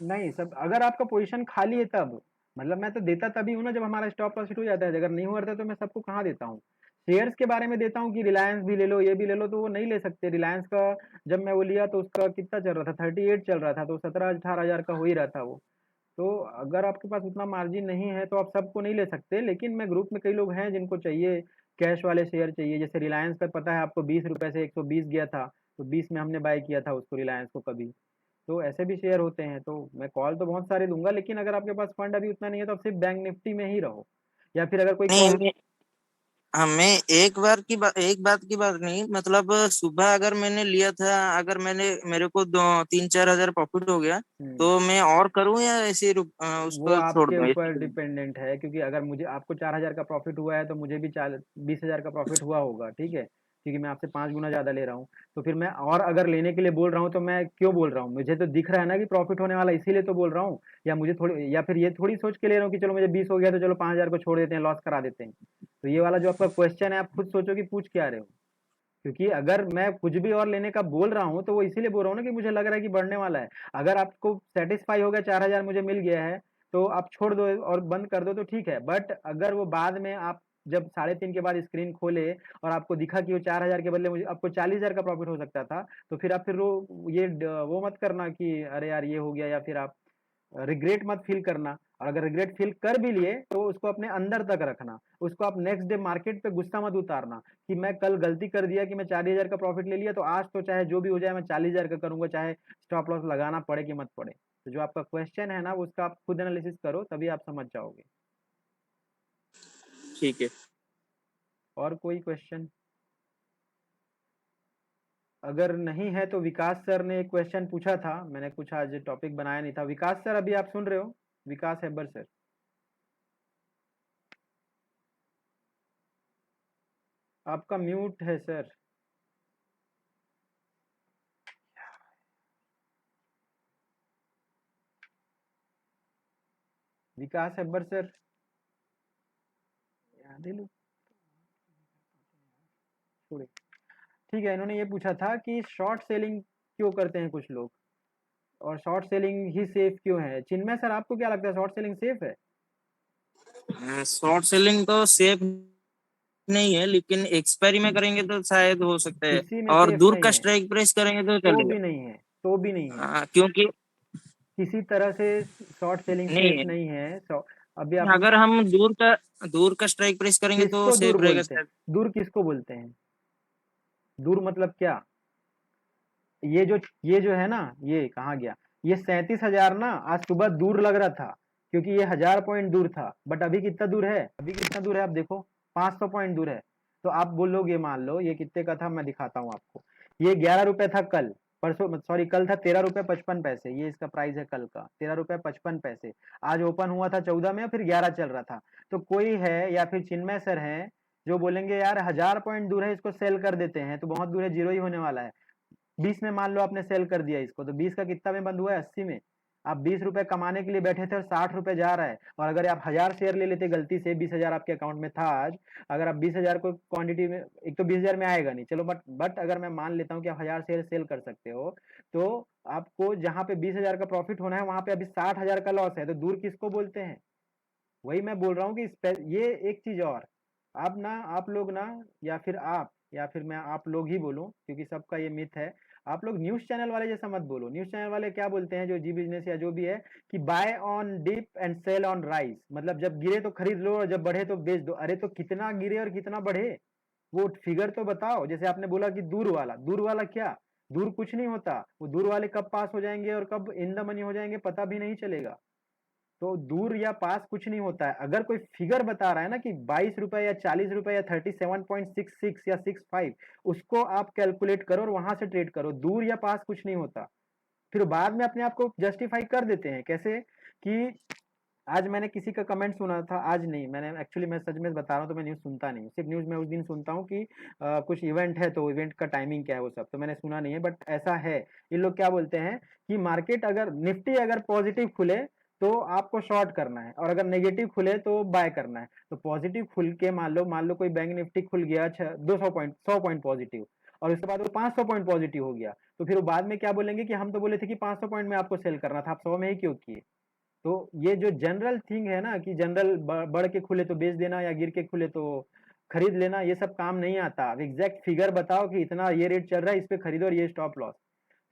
नहीं, सब अगर आपका पोजीशन खाली है तब, मतलब मैं तो देता तभी हूँ ना जब हमारा स्टॉप लॉस हिट हो जाता है। अगर नहीं हुआ रहता तो मैं सबको कहाँ देता हूँ। शेयर्स के बारे में देता हूँ कि रिलायंस भी ले लो, ये भी ले लो, तो वो नहीं ले सकते। रिलायंस का जब मैं वो लिया तो उसका कितना चल रहा था, 38 चल रहा था, तो 17-18 हजार का हो ही रहा था वो। तो अगर आपके पास उतना मार्जिन नहीं है तो आप सबको नहीं ले सकते। लेकिन मैं ग्रुप में कई लोग हैं जिनको चाहिए कैश वाले शेयर चाहिए। जैसे रिलायंस का पता है आपको 20 रुपए से 120 गया था, तो 20 में हमने बाय किया था उसको, रिलायंस को कभी। तो ऐसे भी शेयर होते हैं। तो मैं कॉल तो बहुत सारे दूंगा, लेकिन अगर आपके पास फंड अभी उतना नहीं है तो आप सिर्फ बैंक निफ्टी में ही रहो, या फिर अगर कोई कॉल। नहीं, हमें एक बात की बात नहीं, मतलब सुबह अगर मैंने लिया था, अगर मेरे को 2-3-4 हजार प्रॉफिट हो गया तो मैं और करूं या ऐसे ही वो उसको छोड़ आपके दूं ऊपर ऐसे ही? डिपेंडेंट है, क्योंकि अगर मुझे आपको 4 हजार का प्रॉफिट हुआ है तो मुझे भी 20 हजार का प्रॉफिट हुआ होगा, ठीक है, क्योंकि मैं आपसे 5 गुना ज़्यादा ले रहा हूँ। तो फिर मैं और अगर लेने के लिए बोल रहा हूँ तो मैं क्यों बोल रहा हूँ? मुझे तो दिख रहा है ना कि प्रॉफिट होने वाला, इसीलिए तो बोल रहा हूँ। या मुझे थोड़ी, या फिर ये थोड़ी सोच के ले रहा हूँ कि चलो मुझे 20 हो गया तो चलो 5 हजार को छोड़ देते हैं, लॉस करा देते हैं। तो ये वाला जो आपका क्वेश्चन है, आप खुद सोचो कि पूछ क्या रहे हो। क्योंकि अगर मैं कुछ भी और लेने का बोल रहा हूँ तो वो इसीलिए बोल रहा हूँ ना कि मुझे लग रहा है कि बढ़ने वाला है। अगर आपको सेटिस्फाई हो गया, 4 हजार मुझे मिल गया है, तो आप छोड़ दो और बंद कर दो तो ठीक है। बट अगर वो बाद में आप जब 3:30 के बाद स्क्रीन खोले और आपको दिखा कि वो 4 हजार के बदले मुझे आपको 40 हजार का प्रॉफिट हो सकता था, तो फिर आप फिर वो मत करना कि अरे यार ये हो गया, या फिर आप रिग्रेट मत फील करना। और अगर रिग्रेट फील कर भी लिए तो उसको अपने अंदर तक रखना। उसको आप नेक्स्ट डे मार्केट पे गुस्सा मत उतारना कि मैं कल गलती कर दिया कि मैं 40 हजार का प्रॉफिट ले लिया, तो आज तो चाहे जो भी हो जाए मैं 40 हजार का करूंगा, चाहे स्टॉप लॉस लगाना पड़े कि मत पड़े। तो जो आपका क्वेश्चन है ना, उसका आप खुद एनालिसिस करो, तभी आप समझ जाओगे। ठीक है। और कोई क्वेश्चन? अगर नहीं है तो विकास सर ने एक क्वेश्चन पूछा था, मैंने कुछ आज टॉपिक बनाया नहीं था। विकास सर, अभी आप सुन रहे हो? विकास हेबर सर, आपका म्यूट है सर। विकास हेबर सर, याद ही लो, छोड़े। ठीक है, इन्होंने ये पूछा था कि शॉर्ट सेलिंग क्यों करते हैं कुछ लोग, और शॉर्ट सेलिंग ही सेफ क्यों है? चिन्मय सर, आपको क्या लगता है, शॉर्ट सेलिंग सेफ है? शॉर्ट सेलिंग तो सेफ नहीं है, लेकिन एक्सपायरी में करेंगे तो शायद हो सकता है, किसी में और सेफ दूर नहीं का है, स्ट्राइक प्रेस करेंगे तो तो चलेगा। भी नहीं है, तो भी नहीं है। क्योंकि किसी तरह से शॉर्ट सेलिंग सेफ नहीं, नहीं है। अभी आप अगर हम दूर का स्ट्राइक प्रेस करेंगे तो किसको दूर सेफ रहेगा बोलते हैं? शायद। दूर किसको बोलते हैं? दूर मतलब क्या? ये जो है ना, ये कहाँ गया? ये 37 हजार ना आज सुबह दूर लग रहा था, क्योंकि ये 1000 पॉइंट दूर था। बट अभी कितना दूर है? अभी कितना दूर है आप देखो, 500 पॉइंट दूर है। तो आप बोलोगे, मान लो ये कितने का था, मैं दिखाता हूँ आपको। ये 11 रुपए था कल, परसों सॉरी कल था 13 रुपए 55 पैसे। ये इसका प्राइस है कल का, 13 रुपए 55 पैसे। आज ओपन हुआ था 14 में, फिर 11 चल रहा था। तो कोई है या फिर चिन्मय सर है जो बोलेंगे यार 1000 पॉइंट दूर है, इसको सेल कर देते हैं, तो बहुत दूर है, जीरो ही होने वाला है। 20 में मान लो आपने सेल कर दिया इसको, तो 20 का कितना में बंद हुआ है? 80 में। आप 20 रुपए कमाने के लिए बैठे थे और 60 रुपए जा रहा है। और अगर आप 1000 शेयर ले लेते गलती से, 20 हजार आपके अकाउंट में था आज, अगर आप 20 हजार को क्वांटिटी में, एक तो 20 हजार में आएगा नहीं, चलो, बट अगर मैं मान लेता हूँ कि आप 1000 शेयर सेल कर सकते हो, तो आपको जहां पे 20 हजार का प्रॉफिट होना है वहां पे अभी 60 हजार का लॉस है। तो दूर किसको बोलते हैं? वही मैं बोल रहा हूँ कि ये एक चीज और, आप लोग ना, या फिर या फिर मैं आप लोग ही बोलूं, क्योंकि सबका ये मिथ है। आप लोग न्यूज चैनल वाले जैसा मत बोलो। न्यूज चैनल वाले क्या बोलते हैं, जो जी बिजनेस या जो भी है, कि buy on dip and sell on rise, मतलब जब गिरे तो खरीद लो और जब बढ़े तो बेच दो। अरे तो कितना गिरे और कितना बढ़े, वो फिगर तो बताओ। जैसे आपने बोला कि दूर वाला क्या, दूर कुछ नहीं होता। वो दूर वाले कब पास हो जाएंगे और कब इन द मनी हो जाएंगे पता भी नहीं चलेगा। तो दूर या पास कुछ नहीं होता है। अगर कोई फिगर बता रहा है ना कि 22 रुपए या 40 रुपए या 37.66 या 65, उसको आप कैलकुलेट करो और वहां से ट्रेड करो। दूर या पास कुछ नहीं होता। फिर बाद में अपने आप को जस्टिफाई कर देते हैं। कैसे कि आज मैंने किसी का कमेंट सुना था, आज नहीं, मैंने एक्चुअली, मैं सच में बता रहा हूँ, तो मैं न्यूज़ सुनता नहीं, सिर्फ न्यूज़ मैं उस दिन सुनता हूँ कि कुछ इवेंट है तो इवेंट का टाइमिंग क्या है वो सब तो मैंने सुना नहीं है, बट ऐसा है। ये लोग क्या बोलते हैं कि मार्केट अगर निफ्टी अगर पॉजिटिव खुले तो आपको शॉर्ट करना है, और अगर नेगेटिव खुले तो बाय करना है। तो पॉजिटिव खुल के मान लो कोई बैंक निफ्टी खुल गया 200 पॉइंट 100 पॉइंट पॉजिटिव, और उसके बाद वो 500 पॉइंट पॉजिटिव हो गया, तो फिर वो बाद में क्या बोलेंगे कि हम तो बोले थे कि 500 पॉइंट में आपको सेल करना था, आप 100 में ही क्यों किए। तो ये जो जनरल थिंग है ना कि जनरल बढ़ के खुले तो बेच देना या गिर के खुले तो खरीद लेना, ये सब काम नहीं आता। अब एग्जैक्ट फिगर बताओ कि इतना ये रेट चल रहा है, इस पे खरीदो और ये स्टॉप लॉस।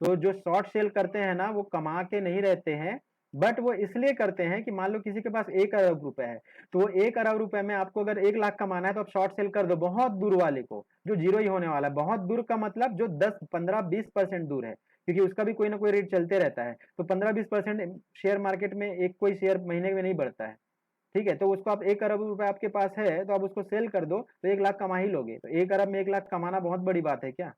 तो जो शॉर्ट सेल करते हैं ना वो कमा के नहीं रहते हैं, बट वो इसलिए करते हैं कि मान लो किसी के पास 1 अरब रुपए है, तो वो 1 अरब रुपए में आपको अगर 1 लाख कमाना है तो आप शॉर्ट सेल कर दो बहुत दूर वाले को, जो जीरो ही होने वाला है। बहुत दूर का मतलब जो 10, 15, 20% दूर है, क्योंकि उसका भी कोई ना कोई रेट चलते रहता है। तो 15-20% शेयर मार्केट में एक कोई शेयर महीने में नहीं बढ़ता है, ठीक है। तो उसको आप 1 अरब रुपए आपके पास है तो आप उसको सेल कर दो तो 1 लाख कमा ही लोगे। तो 1 अरब में 1 लाख कमाना बहुत बड़ी बात है क्या।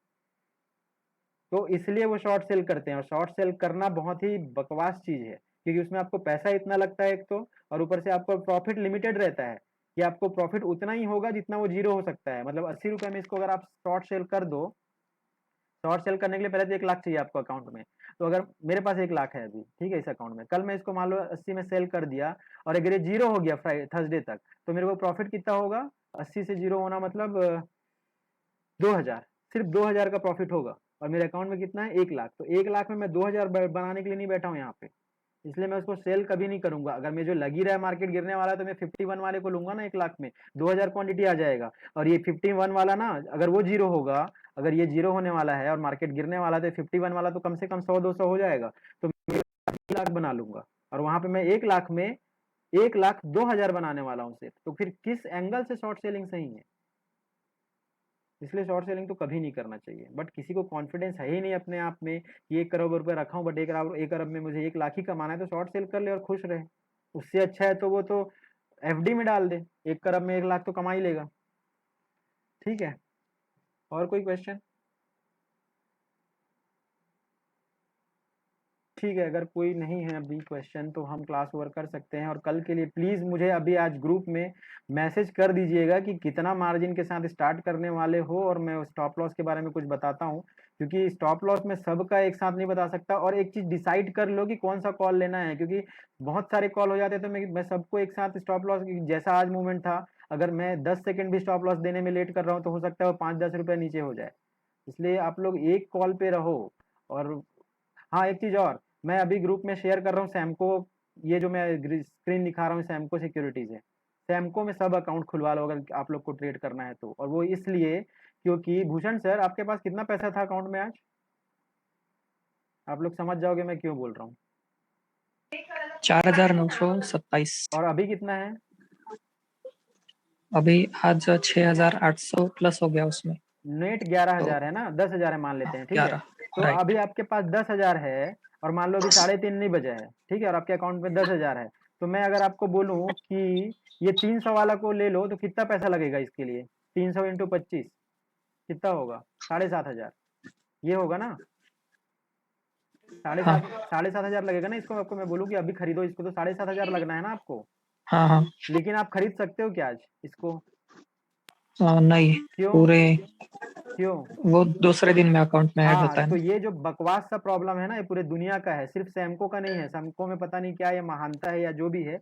तो इसलिए वो शॉर्ट सेल करते हैं, और शॉर्ट सेल करना बहुत ही बकवास चीज है, क्योंकि उसमें आपको पैसा इतना लगता है एक तो, और ऊपर से आपको प्रॉफिट लिमिटेड रहता है कि आपको प्रॉफिट उतना ही होगा जितना वो जीरो हो सकता है। मतलब 80 रुपए में इसको अगर आप शॉर्ट सेल कर दो, शॉर्ट सेल करने के लिए पहले तो 1 लाख चाहिए आपको अकाउंट में। तो अगर मेरे पास 1 लाख है अभी, ठीक है, इस अकाउंट में, कल मैं इसको मान लो 80 में सेल कर दिया और अगर ये जीरो हो गया फ्राइडे थर्सडे तक, तो मेरे को प्रॉफिट कितना होगा। 80 से जीरो होना मतलब 2000, सिर्फ 2000 का प्रॉफिट होगा, और मेरे अकाउंट में कितना है 1 लाख। तो 1 लाख में मैं 2000 बनाने के लिए नहीं बैठा हूँ यहाँ पे, इसलिए मैं उसको सेल कभी नहीं करूंगा। अगर मैं जो लगी रहा है मार्केट गिरने वाला है तो मैं 51 वाले को लूंगा ना 1 लाख में, 2000 क्वांटिटी आ जाएगा। और ये 51 वाला ना अगर वो जीरो होगा, अगर ये जीरो होने वाला है और मार्केट गिरने वाला है तो 51 वाला तो कम से कम 100-200 हो जाएगा, तो मैं 1 लाख बना लूंगा, और वहां पे मैं 1 लाख में 1,02,000 बनाने वाला हूँ सिर्फ। तो फिर किस एंगल से शॉर्ट सेलिंग सही है। इसलिए शॉर्ट सेलिंग तो कभी नहीं करना चाहिए। बट किसी को कॉन्फिडेंस है ही नहीं अपने आप में कि 1 करोड़ रुपए रखा हूँ, बट 1 अरब में मुझे 1 लाख ही कमाना है, तो शॉर्ट सेल कर ले और खुश रहे। उससे अच्छा है तो वो तो एफडी में डाल दे, 1 अरब में 1 लाख तो कमा ही लेगा। ठीक है, और कोई क्वेश्चन। ठीक है, अगर कोई नहीं है अभी क्वेश्चन तो हम क्लास ओवर कर सकते हैं। और कल के लिए प्लीज़ मुझे अभी आज ग्रुप में मैसेज कर दीजिएगा कि कितना मार्जिन के साथ स्टार्ट करने वाले हो, और मैं स्टॉप लॉस के बारे में कुछ बताता हूँ, क्योंकि स्टॉप लॉस में सबका एक साथ नहीं बता सकता। और एक चीज़ डिसाइड कर लो कि कौन सा कॉल लेना है, क्योंकि बहुत सारे कॉल हो जाते हैं, तो मैं सबको एक साथ स्टॉप लॉस, जैसा आज मूवमेंट था, अगर मैं 10 सेकंड भी स्टॉप लॉस देने में लेट कर रहा हूँ तो हो सकता है वो 5-10 रुपये नीचे हो जाए। इसलिए आप लोग एक कॉल पे रहो। और हाँ, एक चीज़ और, मैं अभी ग्रुप में शेयर कर रहा हूँ सैमको, ये जो मैं स्क्रीन दिखा रहा हूँ सैमको सिक्योरिटीज है। सैमको में सब अकाउंट खुलवा लो अगर आप लोग को ट्रेड करना है तो। और वो इसलिए क्योंकि भूषण सर आपके पास कितना पैसा था अकाउंट में आज, आप लोग समझ जाओगे मैं क्यों बोल रहा हूँ। 4,927। और अभी कितना है। अभी आज 6,800 प्लस हो गया उसमें। नेट 11,000 है ना, 10,000 है मान लेते हैं, ठीक है। 11 तो राइट। अभी आपके पास 10,000 है, और मान लो अभी 3:30 नहीं बजे है, ठीक है, और आपके अकाउंट में 10,000 है। तो मैं अगर आपको बोलूं कि ये 300 वाला को ले लो तो कितना पैसा लगेगा इसके लिए। 300 इंटू 25 कितना होगा, 7,500 ये होगा ना। हाँ 7,500 लगेगा ना इसको। आपको मैं बोलूँ कि अभी खरीदो इसको तो 7,500 लगना है ना आपको। हाँ हाँ। लेकिन आप खरीद सकते हो क्या आज इसको। नहीं, क्यों पूरे क्यों। वो दूसरे दिन में अकाउंट में ऐड हाँ, होता है तो ना। ये जो बकवास सा प्रॉब्लम है ना, ये पूरे दुनिया का है, सिर्फ सैमको का नहीं है। सैमको में पता नहीं क्या ये महानता है या जो भी है,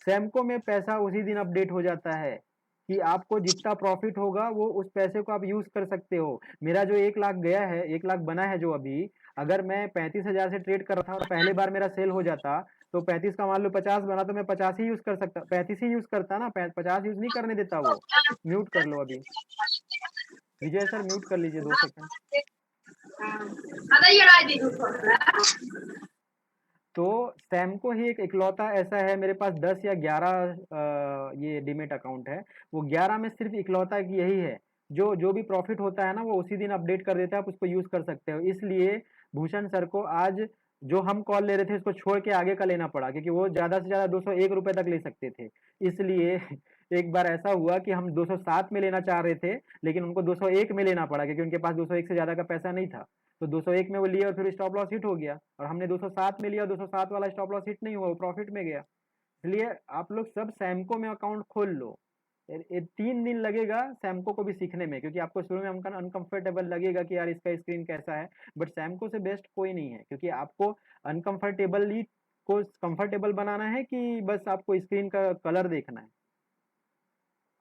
सैमको में पैसा उसी दिन अपडेट हो जाता है कि आपको जितना प्रॉफिट होगा वो उस पैसे को आप यूज कर सकते हो। मेरा जो 1 लाख गया है, 1 लाख बना है जो अभी, अगर मैं 35,000 से ट्रेड कर रहा था और पहले बार मेरा सेल हो जाता तो 35 का मान लो 50 बना, तो मैं 50 ही यूज कर सकता, 35 ही यूज करता ना, 50 यूज नहीं करने देता वो। म्यूट कर लो अभी, विजय सर म्यूट कर लीजिए 2 सेकंड। तो सैमको ही एक इकलौता ऐसा है, मेरे पास 10 या 11 ये डीमेट अकाउंट है, वो 11 में सिर्फ इकलौता यही है जो भी प्रॉफिट होता है ना वो उसी दिन अपडेट कर देता है, आप उसको यूज कर सकते हो। इसलिए भूषण सर को आज जो हम कॉल ले रहे थे उसको छोड़ के आगे का लेना पड़ा, क्योंकि वो ज्यादा से ज्यादा 201 रुपए तक ले सकते थे। इसलिए एक बार ऐसा हुआ कि हम 207 में लेना चाह रहे थे, लेकिन उनको 201 में लेना पड़ा, क्योंकि उनके पास 201 से ज्यादा का पैसा नहीं था। तो 201 में वो लिए और फिर स्टॉप लॉस हिट हो गया, और हमने 207 में लिया, 207 वाला स्टॉप लॉस हिट नहीं हुआ, वो प्रॉफिट में गया। इसलिए आप लोग सब सैमको में अकाउंट खोल लो। 3 दिन लगेगा सैमको को भी सीखने में, क्योंकि आपको शुरू में अनकंफर्टेबल लगेगा कि यार इसका स्क्रीन कैसा है, बट सैमको से बेस्ट कोई नहीं है, क्योंकि आपको अनकंफर्टेबली को कंफर्टेबल बनाना है कि बस आपको स्क्रीन का कलर देखना है।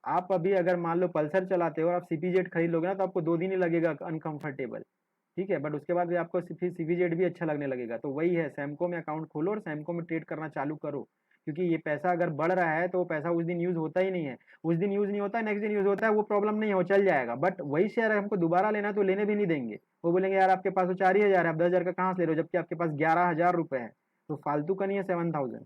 आप अभी अगर मान लो पल्सर चलाते हो और आप सीपीजेड खरीद लोगे ना, तो आपको 2 दिन ही लगेगा अनकंफर्टेबल, ठीक है, बट उसके बाद भी आपको फिर सीपीजेड भी अच्छा लगने लगेगा। तो वही है, सैमको में अकाउंट खोलो और सैमको में ट्रेड करना चालू करो, क्योंकि ये पैसा अगर बढ़ रहा है तो वो पैसा उस दिन यूज होता ही नहीं है, उस दिन यूज नहीं होता है, नेक्स्ट दिन यूज होता है, वो प्रॉब्लम नहीं है, वो चल जाएगा। बट वही शेयर हमको दोबारा लेना है तो लेने भी नहीं देंगे, वो बोलेंगे यार आपके पास तो 4 ही हजार है, आप 10 हजार का कहाँ से ले रहे हो, जबकि आपके पास 11 हजार रुपए है, तो फालतू का नहीं है 7,000।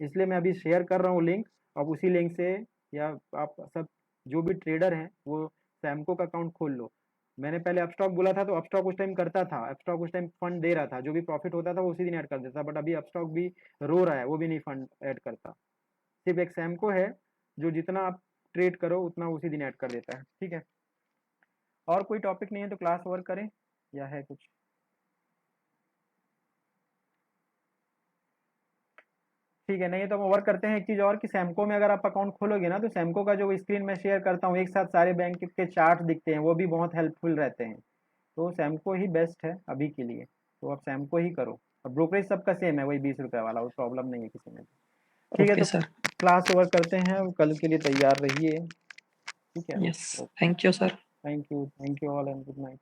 इसलिए मैं अभी शेयर कर रहा हूँ लिंक, अब उसी लिंक से, या आप सब जो भी ट्रेडर हैं वो सैमको का अकाउंट खोल लो। मैंने पहले अपस्टॉक बोला था, तो अपस्टॉक उस टाइम करता था, अपस्टॉक उस टाइम फंड दे रहा था, जो भी प्रॉफिट होता था वो उसी दिन ऐड कर देता, बट अभी अपस्टॉक भी रो रहा है, वो भी नहीं फंड ऐड करता। सिर्फ एक सैमको है जो जितना आप ट्रेड करो उतना उसी दिन ऐड कर देता है, ठीक है। और कोई टॉपिक नहीं है तो क्लास ओवर करें, या है कुछ? ठीक है, नहीं है तो हम ओवर करते हैं। एक चीज़ और कि सैमको में अगर आप अकाउंट खोलोगे ना, तो सैमको का जो स्क्रीन में शेयर करता हूँ, एक साथ सारे बैंक के चार्ट दिखते हैं, वो भी बहुत हेल्पफुल रहते हैं। तो सैमको ही बेस्ट है अभी के लिए, तो आप सैमको ही करो। और ब्रोकरेज सबका सेम है, वही 20 रुपये वाला, वो प्रॉब्लम नहीं है किसी में भी। ठीक है, ओके तो सर। क्लास ओवर करते हैं, कल के लिए तैयार रहिए। ठीक है, yes, okay, thank you sir. Thank you all and good night.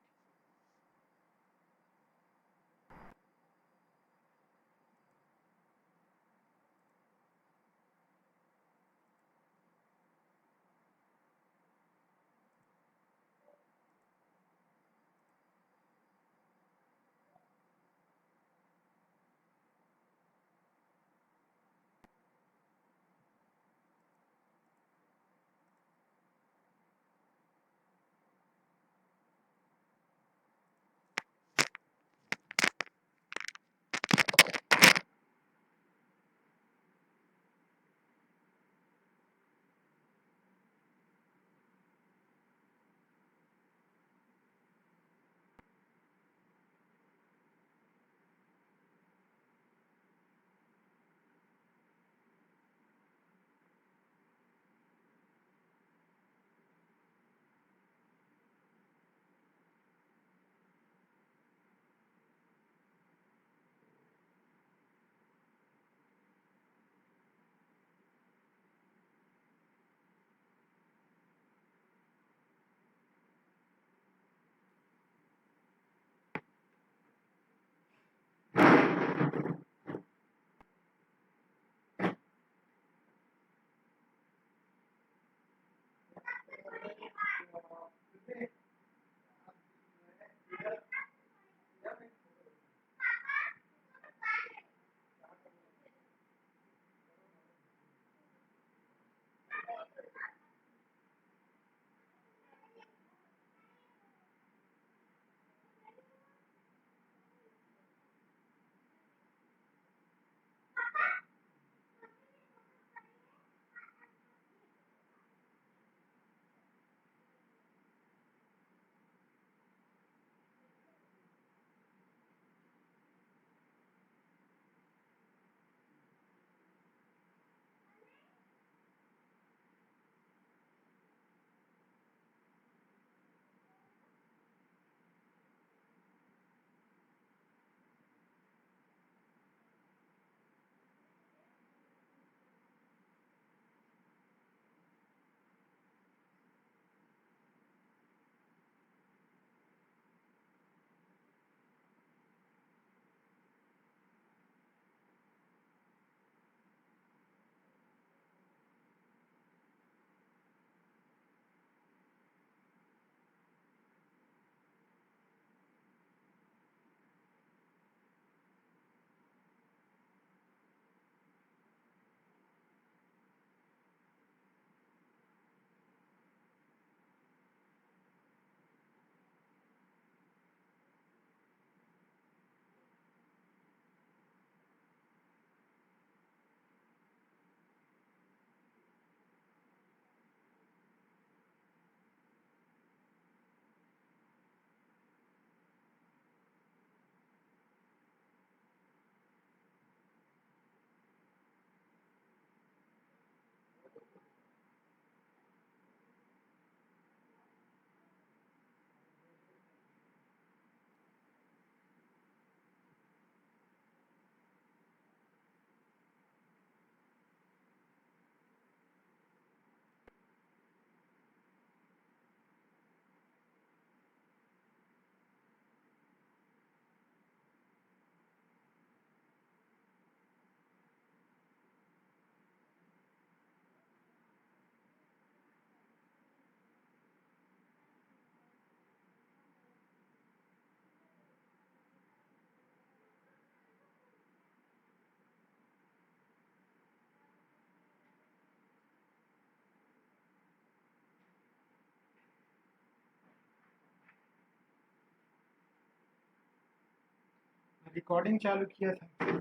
Recording चालू किया था,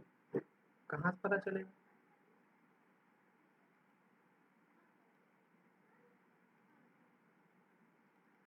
कहाँ से पता चलेगा?